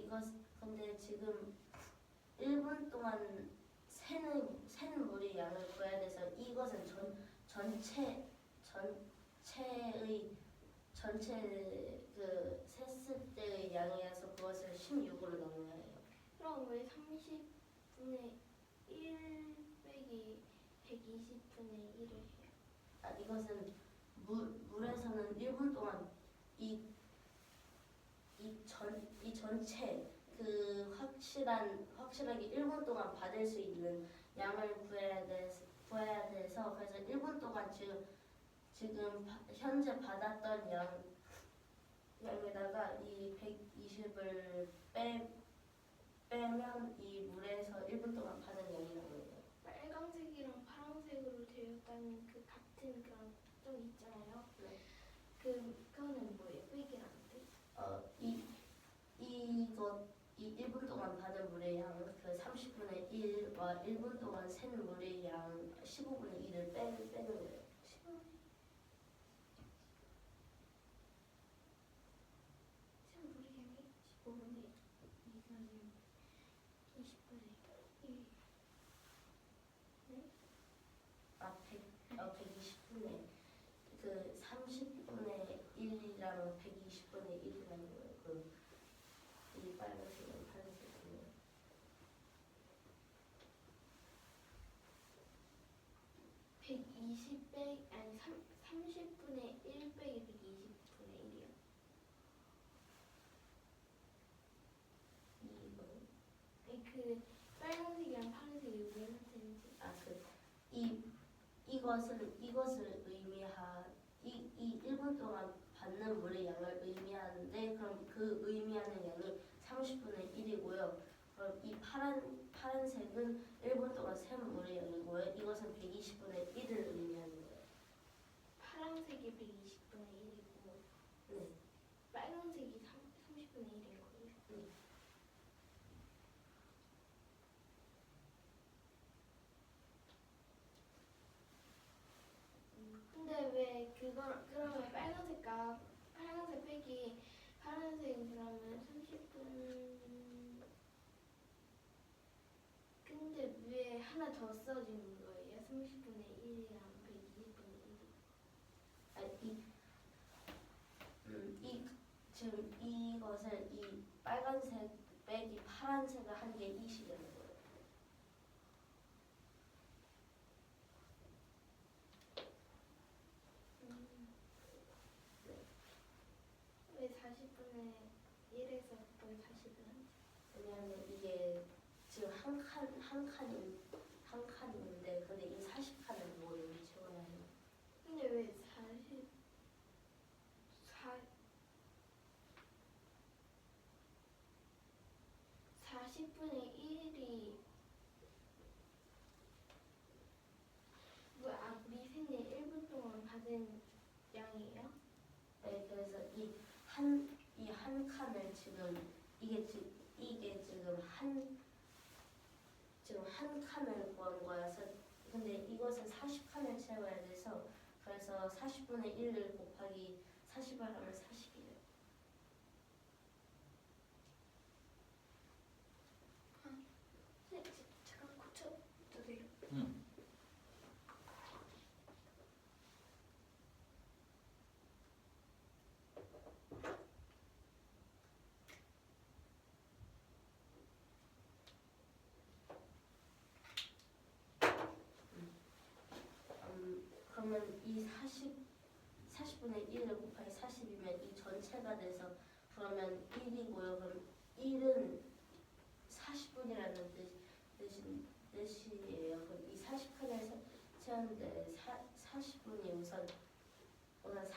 지금 1분 동안 새는 물의 양을 구해야 돼서 이것은 전체 그 셌을 때의 양이어서 그것을 16으로 나눠야 해요. 그럼 왜 30분의 1 빼기 120분의 1을 해요? 이것은 물에서는 1분 동안 이 전체 그 확실하게 1분 동안 받을 수 있는 양을 구해야 돼서 그래서 1분 동안 지금 현재 받았던 양에다가 이 120을 빼면 이 물에서 1분 동안 받은 양이 나오네요. 빨강색이랑 파란색으로 되었다는 그 같은 그런 점 있잖아요. 네. 그거는 뭐예요? 빼기라는 뜻? 이 1분 동안 받은 물의 양, 그 30분의 1과 1분 동안 샌 물의 양 15분의 1을 빼는 거예요. 15분의 2분의 20분의 1. 네? 120분의 그 30분의 1이랑 120분의 1이라는 거예요. 이 빨간색은 파란색이에요. 120 빼기 아니 30분의 1 빼기 120분의 1이요. 아니 그 빨간색이랑 파란색이 왜 같은지. 이것을 이 1분 동안 받는 물의 양을 의미하는데 그럼 그 의미하는 양이 30분의 1이고요. 그럼 이 파란색은 1분 동안 샌 물의 양이고요. 이것은 120분의 1을 의미하는 거예요. 파란색이 120분의 1이고 네. 빨간색이 30분의 1인 거예요. 네. 근데 왜 그러면 빨간색 빼기 파란색은 그러면 30분. 근데 왜 하나 더 써주는 거예요? 30분의 1이랑 120분의 1이. 지금 이것을 이 빨간색 빼기 파란색을 한 개 2씩 되는 거예요. 왜 40분의 1에서 또 40을 하지? 왜냐하면 이게 지금 한 칸인데 근데 이 40칸을 뭐 여기 채워야 해요. 근데 왜 40분의 1이 우리 생일 1분 동안 받은 양이에요? 네, 그래서 이 한 칸을 지금 이게 지금 한 칸을 구한 거여서 근데 이것은 40칸을 채워야 돼서 그래서 40분의 1을 곱하기 40을 하면 40이에요. 잠깐 고쳐도 돼요? 응. 그러면 이 40분의 1을 곱하기 40이면 이 전체가 돼서 그러면 1이고요. 그럼 1은 40분이라는 뜻이에요. 그럼 이 40칸을 채웠는데 40분이 우선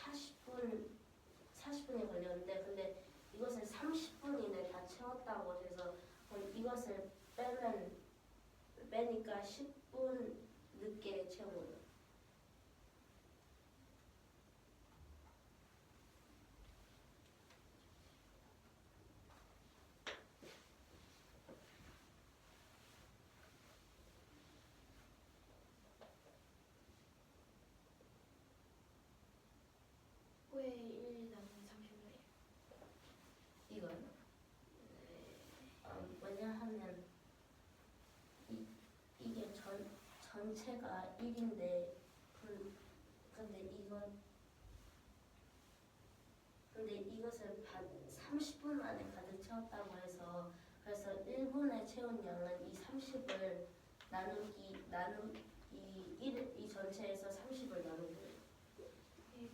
40분이 걸렸는데 근데 이것을 30분 이내 다 채웠다고 해서 그럼 이것을 빼니까 10분 늦게 채운 거예요. 왜 1 나누기 30을 해요? 이거요. 왜냐하면 이게 전체가 1인데 근데 이것을 30분 만에 가득 채웠다고 해서 그래서 1분에 채운 양은 이 30을 이 전체에서 30을 나눈 거예요. 네.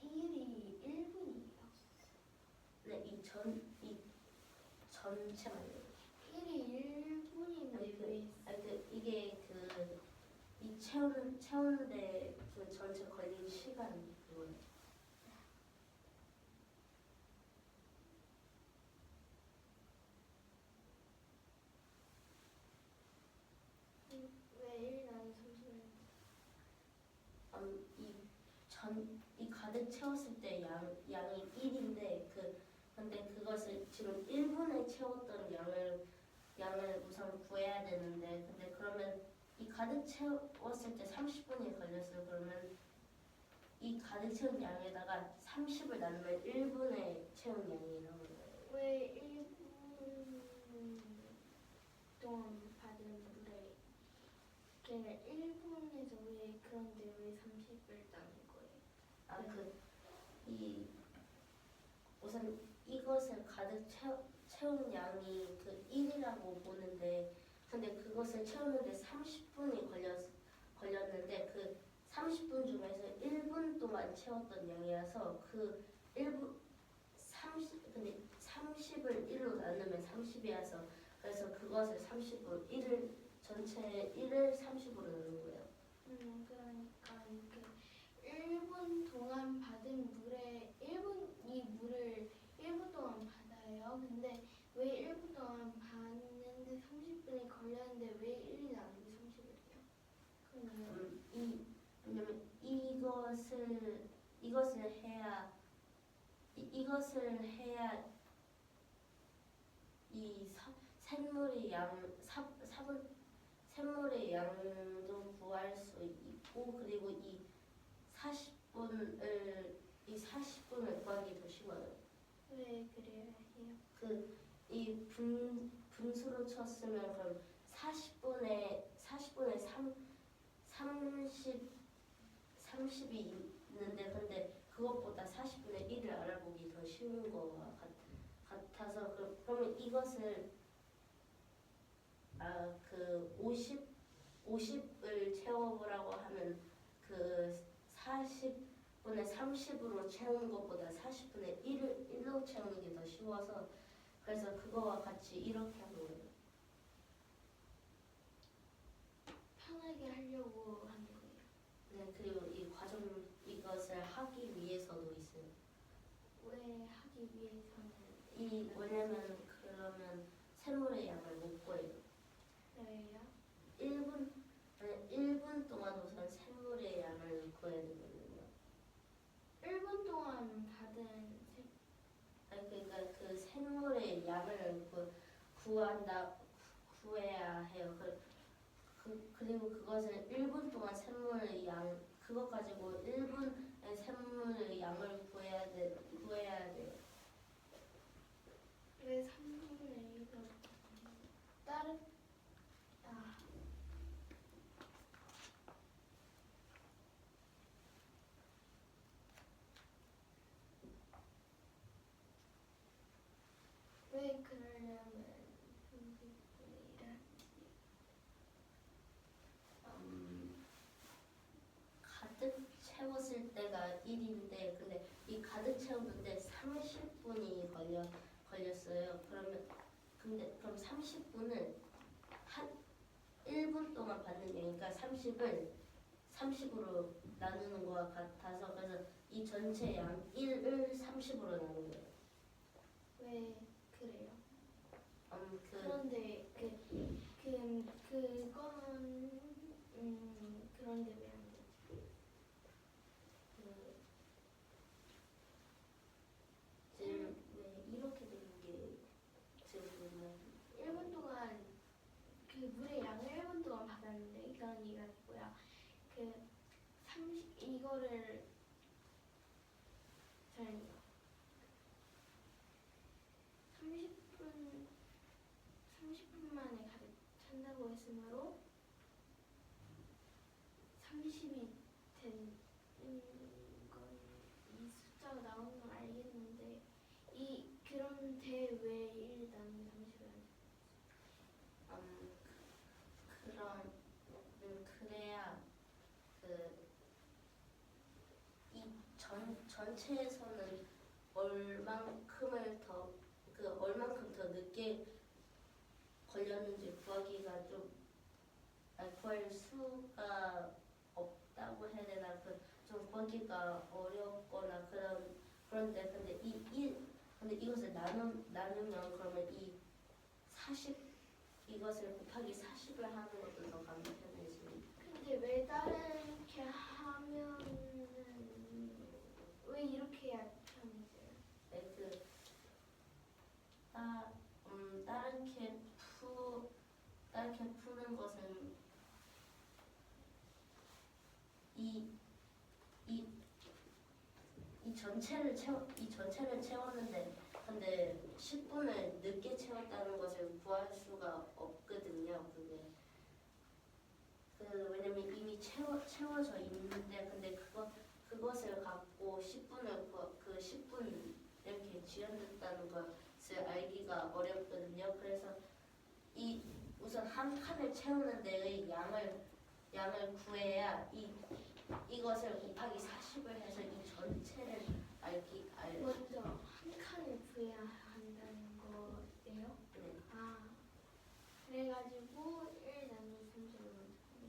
1이 1분이에요. 네, 이 전체만요. 1이 1분인데 왜? 이게 이 채우는데 그 전체 걸린 시간 그거예요. 왜 1 나누기 30을 이 가득 채웠을 때 양이 1인데 근데 그것을 지금 1분에 채웠던 양을 우선 구해야 되는데 근데 그러면 이 가득 채웠을 때 30분이 걸렸어요. 그러면 이 가득 채운 양에다가 30을 나누면 1분에 채운 양이 나오는 거예요. 왜 1분 동안 받은 물에 걔가 1분에서 왜 그런데 왜 30을 나눈 거예요? 우선 이것을 가득 채운 양이 1이라고 보는데 근데 그것을 채우는데 30분이 걸렸는데 그 30분 중에서 1분 동안 채웠던 양이라서 그 1분 30을 1로 나누면 30이어서 그래서 그것을 30으로 전체 1을 30으로 나눈 거예요. 그러니까 이렇게 1분 동안 받은 이 물을 1분 동안 받아요. 근데 왜 1분 동안 받는데 30분이 걸렸는데 왜 1이 나누기 30을 해요? 왜냐면 이것을 해야 이 샘물의 양도 구할 수 있고 그리고 이 40분을 구하기 더 쉬워요. 왜 그래야 해요? 이 분수로 쳤으면 그럼 40분에 30이 있는데 근데 그것보다 40분의 1을 알아보기 더 쉬운 거 같아서 그러면 이것을 그 50을 채워보라고 하면 그 40분의 30으로 채우는 것보다 40분의 1로 채우는 게 더 쉬워서 그래서 그거와 같이 이렇게 하는 거예요. 편하게 하려고 하는 거예요. 네, 그리고 이 과정 이것을 하기 위해서도 있어요. 왜 하기 위해서는 왜냐면 그러면 샘물의 양을 못 구해요. 왜요? 1분 동안 우선 샘물의 양을 구해야 되거든요. 1분 동안 받은 그러니까 그 샘물의 양을 구해야 해요. 그리고 그것을 1분 동안 샘물의 양 그것 가지고 1분의 샘물의 양을 구해야 돼요. 왜 3분의 1을 다른 왜 그러려면 30분의 1을 가득 채웠을 때가 1인데 근데 이 가득 채우는데 30분이 걸렸어요. 그럼 30분을 한 1분 동안 받는 거니까 30을 30으로 나누는 거와 같아서 그래서 이 전체 양 1을 30으로 나누는 거예요. 왜 그래요? 그 그건 그런데 왜 안 되지? 지금 왜 이렇게 되는 게 지금 1분 동안 그 물의 양을 1분 동안 받았는데 이건 뭐야? 그 30 30분 만에 가득 찬다고 했으므로 30이 된 건 이 숫자가 나오는 건 알겠는데 그런데 왜 1 나누면 30을 그래야 전체에서는 얼만큼 더 늦게 걸렸는지 구하기가 구할 수가 없다고 해야 되나 좀 구하기가 어렵거나 그런데 근데 이것을 나누면 그러면 이 40 이것을 곱하기 40을 하는 것도 더 간편해지는. 근데 왜 다르게 하면은 왜 이렇게 해야 편해져요? 네, 다르게 푸는 것은 이 전체를 채웠는데 근데 10분을 늦게 채웠다는 것을 구할 수가 없거든요. 왜냐면 이미 채워져 있는데 근데 그것을 갖고 10분 이렇게 지연됐다는 것을 알기가 어렵거든요. 그래서 우선 한 칸을 채우는 데의 양을 구해야 이것을 곱하기 40을 해서 이 전체를 먼저 한 칸을 구해야 한다는 거예요? 네. 그래가지고 1 나누기 30을 먼저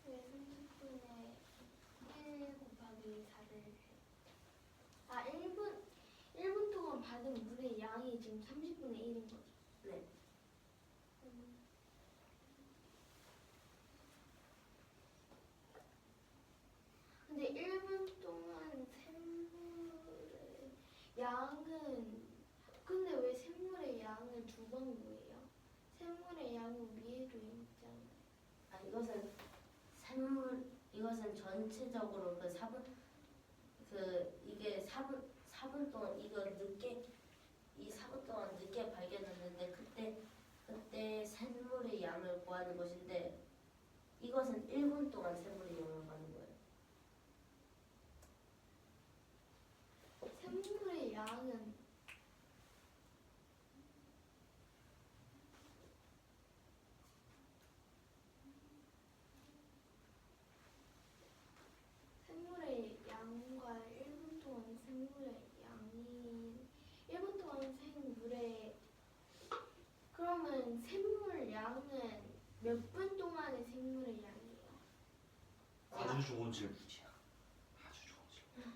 왜 30분의 1 곱하기 4를 해? 1분 동안 받은 물의 양이 지금 30분의 1인 거죠? 네. 근데 1분 동안 샘물의 양은 근데 왜 샘물의 양을 2번 구해요? 샘물의 양은 위에도 있잖아요. 이것은 전체적으로 이게 4분 동안 이 4분 동안 늦게 발견했는데 그때 샘물의 양을 구하는 것인데 이것은 1분 4분 동안 샘물의 양을 구하는 거예요. 샘물의 양은 샘물의 양과 1분 동안 샘물의 양이 1분 동안 샘물의 그러면 샘물 양은 몇 분 동안의 샘물의 양이에요? 아주 좋은 질문이야. 아주 좋은 질문.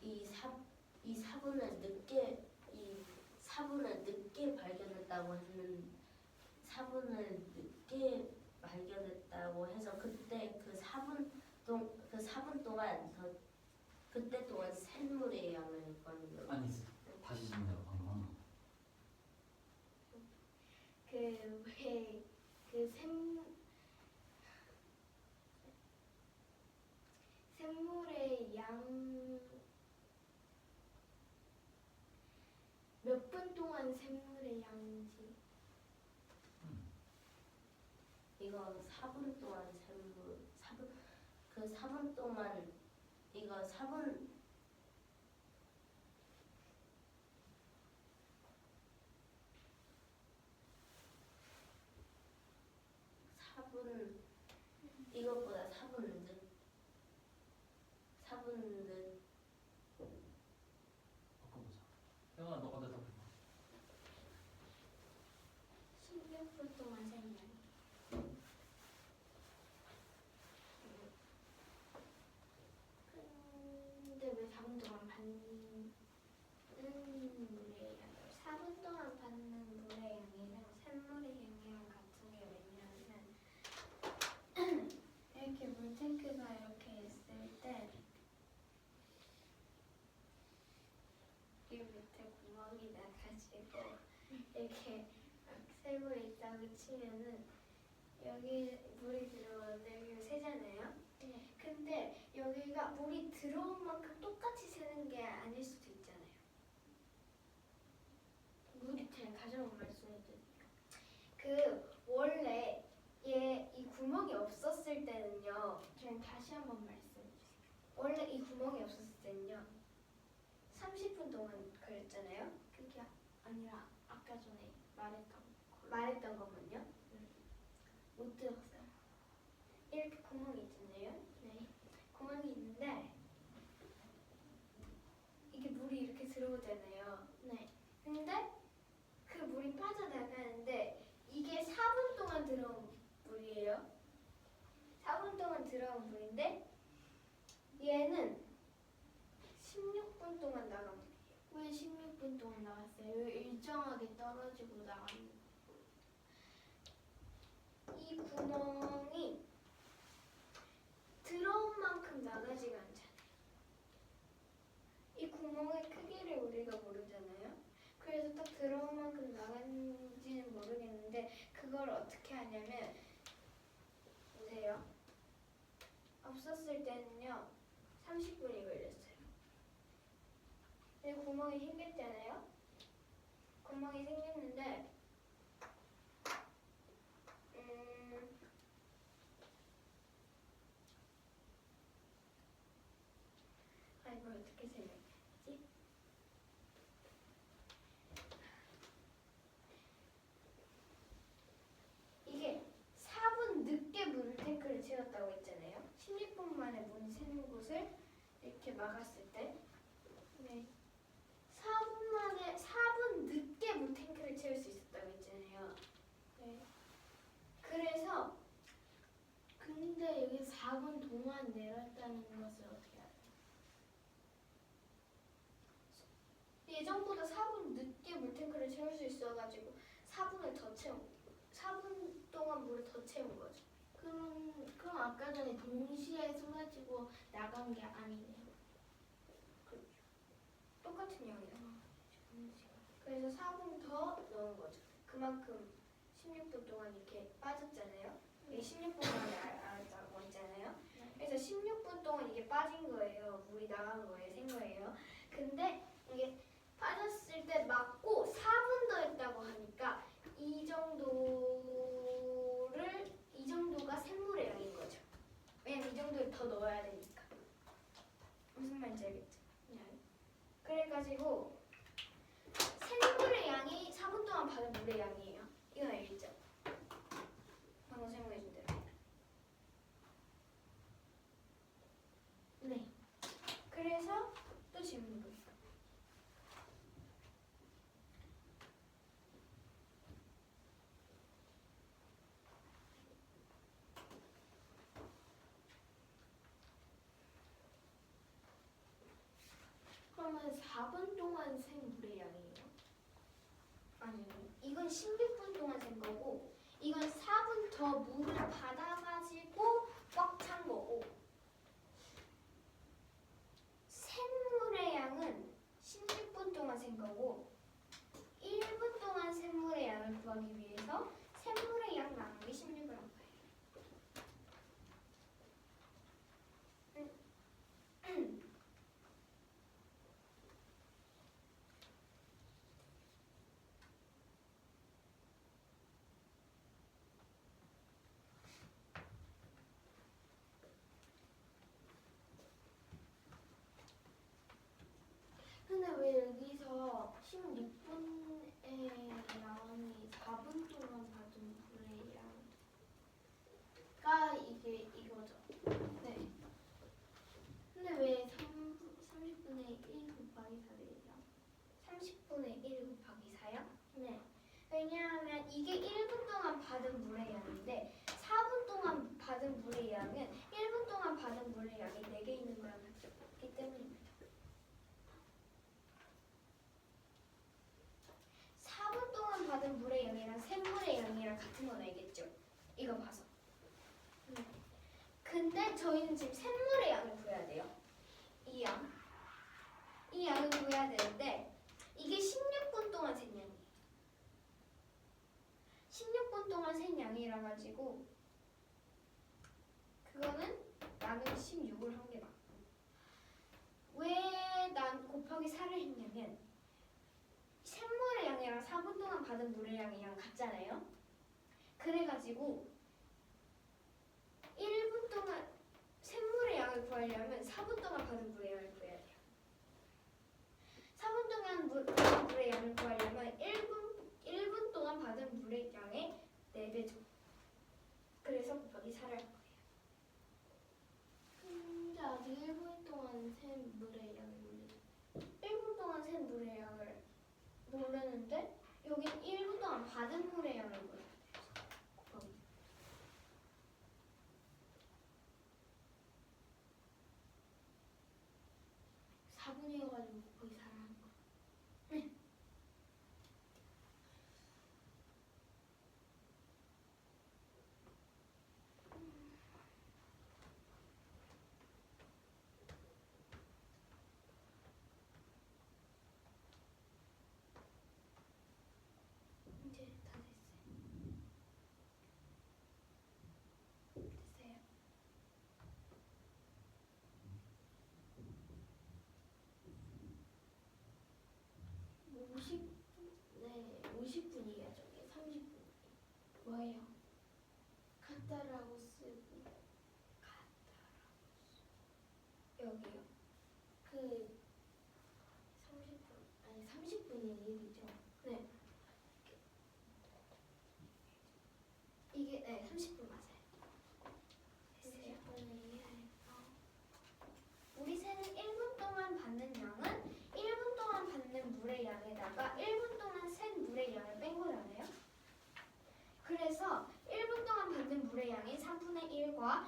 이 사분을 늦게 발견했다고 했는 사분을 늦게 발견했다고 해서 그때 그 4분 동안 그때 동안 샘물의 양을 구하는 거예요. 아니 다시 질문해봐. 방금 한 거. 샘물의 양 몇 분 동안 샘물의 양인지 이거 4분 동안 샘물 4분 동안 이거 4분 이것보다 4분 늦 바꿔보자. 혜원아 너가 대답해봐. 16분 동안 샘물 근데 왜 4분 동안 받는 물의 양이에요? 4분 동안 받는 물의 양이랑 샘물의 양이랑 같은 게 왜냐면 이렇게 물탱크가 이렇게 있을 때 이 밑에 구멍이 나가지고 이렇게 막 새고 있다고 치면은 여기 물이 들어오는데 여기가 새잖아요. 근데 여기가 물이 들어온 만큼 똑같이 새는 게 아닐 수도 있잖아요. 물이 제가 다시 한번 말씀해드릴게요. 원래 이 구멍이 없었을 때는요. 제가 다시 한번 말씀해주세요. 원래 이 구멍이 없었을 때는요. 30분 동안 그랬잖아요. 그게 아니라 아까 전에 말했던 것만요. 못 들었어요. 이렇게 구멍이 있잖아요. 네. 구멍이 있는데 이게 물이 이렇게 들어오잖아요. 네. 근데 그 물이 빠져나가는데 이게 4분 동안 들어온 물이에요. 4분 동안 들어온 물인데 얘는 16분 동안 나간 물이에요. 왜 16분 동안 나갔어요? 일정하게 떨어지고 나갔는데 이 구멍이 들어온 만큼 나가지가 않잖아요. 이 구멍의 크기를 우리가 모르잖아요. 그래서 딱 들어온 만큼 나갔는지는 모르겠는데 그걸 어떻게 하냐면 보세요. 없었을 때는요 30분이 걸렸어요. 근데 구멍이 생겼잖아요. 구멍이 생겼는데 이걸 어떻게 생각해야지? 이게 4분 늦게 물탱크를 채웠다고 했잖아요. 16분 만에 물이 새는 곳을 이렇게 막았을 때 4분 늦게 물탱크를 채울 수 있었다고 했잖아요. 네. 그래서 근데 여기 4분 동안 내렸다는 것을 어떻게 알아요? 예전보다 4분 늦게 물탱크를 채울 수 있어가지고 4분 동안 물을 더 채운 거죠. 그럼 아까 전에 동시에 쏟아지고 나간 게 아니네요. 그렇죠. 똑같은 양이에요. 그래서 4분 더 넣은 거죠. 그만큼 16분 동안 이렇게 빠졌잖아요. 이게 16분 만에 알았다고 했잖아요. 그래서 16분 동안 이게 빠진 거예요. 물이 나간 거예요. 샌 거예요. 근데 이게 빠졌을 때 맞고 4분 더 했다고 하니까 이 정도가 샘물의 양인 거죠. 4분 동안 생 물의 양이에요? 아니요. 이건 16분 동안 생 거고 이건 4분 더 물을 받아가지고 꽉 찬 거고 샘물의 양은 16분 동안 생 거고 1분 동안 샘물의 양을 구하기 위해서 샘물의 양 나누기 16을 한 거예요. 근데 왜 여기서 16분의 양이 4분 동안 받은 물의 양가 이게 이거죠? 네. 근데 왜 30분의 1 곱하기 4래요? 30분의 1 곱하기 4요? 네. 왜냐하면 이게 1분 동안 받은 물의 양인데 4분 동안 받은 물의 양은 1분 동안 받은 물의 양이 4개 있는 거랑 같기 때문입니다. 4분 동안 받은 물의 양이랑 샘물의 양이랑 같은 건 알겠죠? 이거 봐서. 근데 저희는 지금 샘물의 양을 구해야 돼요. 이 양. 이 양을 구해야 되는데 이게 16분 동안 샌 양이에요. 16분 동안 샌 양이라 가지고 그거는 나누기 16을 한 게 맞고 왜 난 곱하기 4를 했냐면 샘물의 양이랑 4분 동안 받은 물의 양이랑 같잖아요. 그래가지고 1분 동안 샘물의 양을 구하려면 4분 동안 받은 물의 양을 구해야 돼요. 4분 동안 받은 물의 양을 구하려면 1분 동안 받은 물의 양의 4배죠. 그래서 곱하기 4를 할 거예요. 근데 아직 1분 동안 샌 물의 양을 모르죠. 1분 동안 샌 물의 양을 모르는데 여긴 1분 동안 받은 물의 양을 몰라야 돼요. 곱하기 4분이어가지고 곱하기 4를 하는 거예요. 네. 이제 다 됐어요. 됐어요. 50분이에요. 저게 30분. 뭐예요? 같다라고 쓰고 여기요. 그 30분 아니 30분이 얘기죠. 네. 이게 네 30분 맞아요. 됐어요. 30분의 2 우리 새는 1분 동안 받는 양은 1분 동안 받는 물의 양에다가 1분 동안 샌 물의 양을 뺀 거잖아요. 그래서 1분 동안 받는 물의 양이 3분의 1과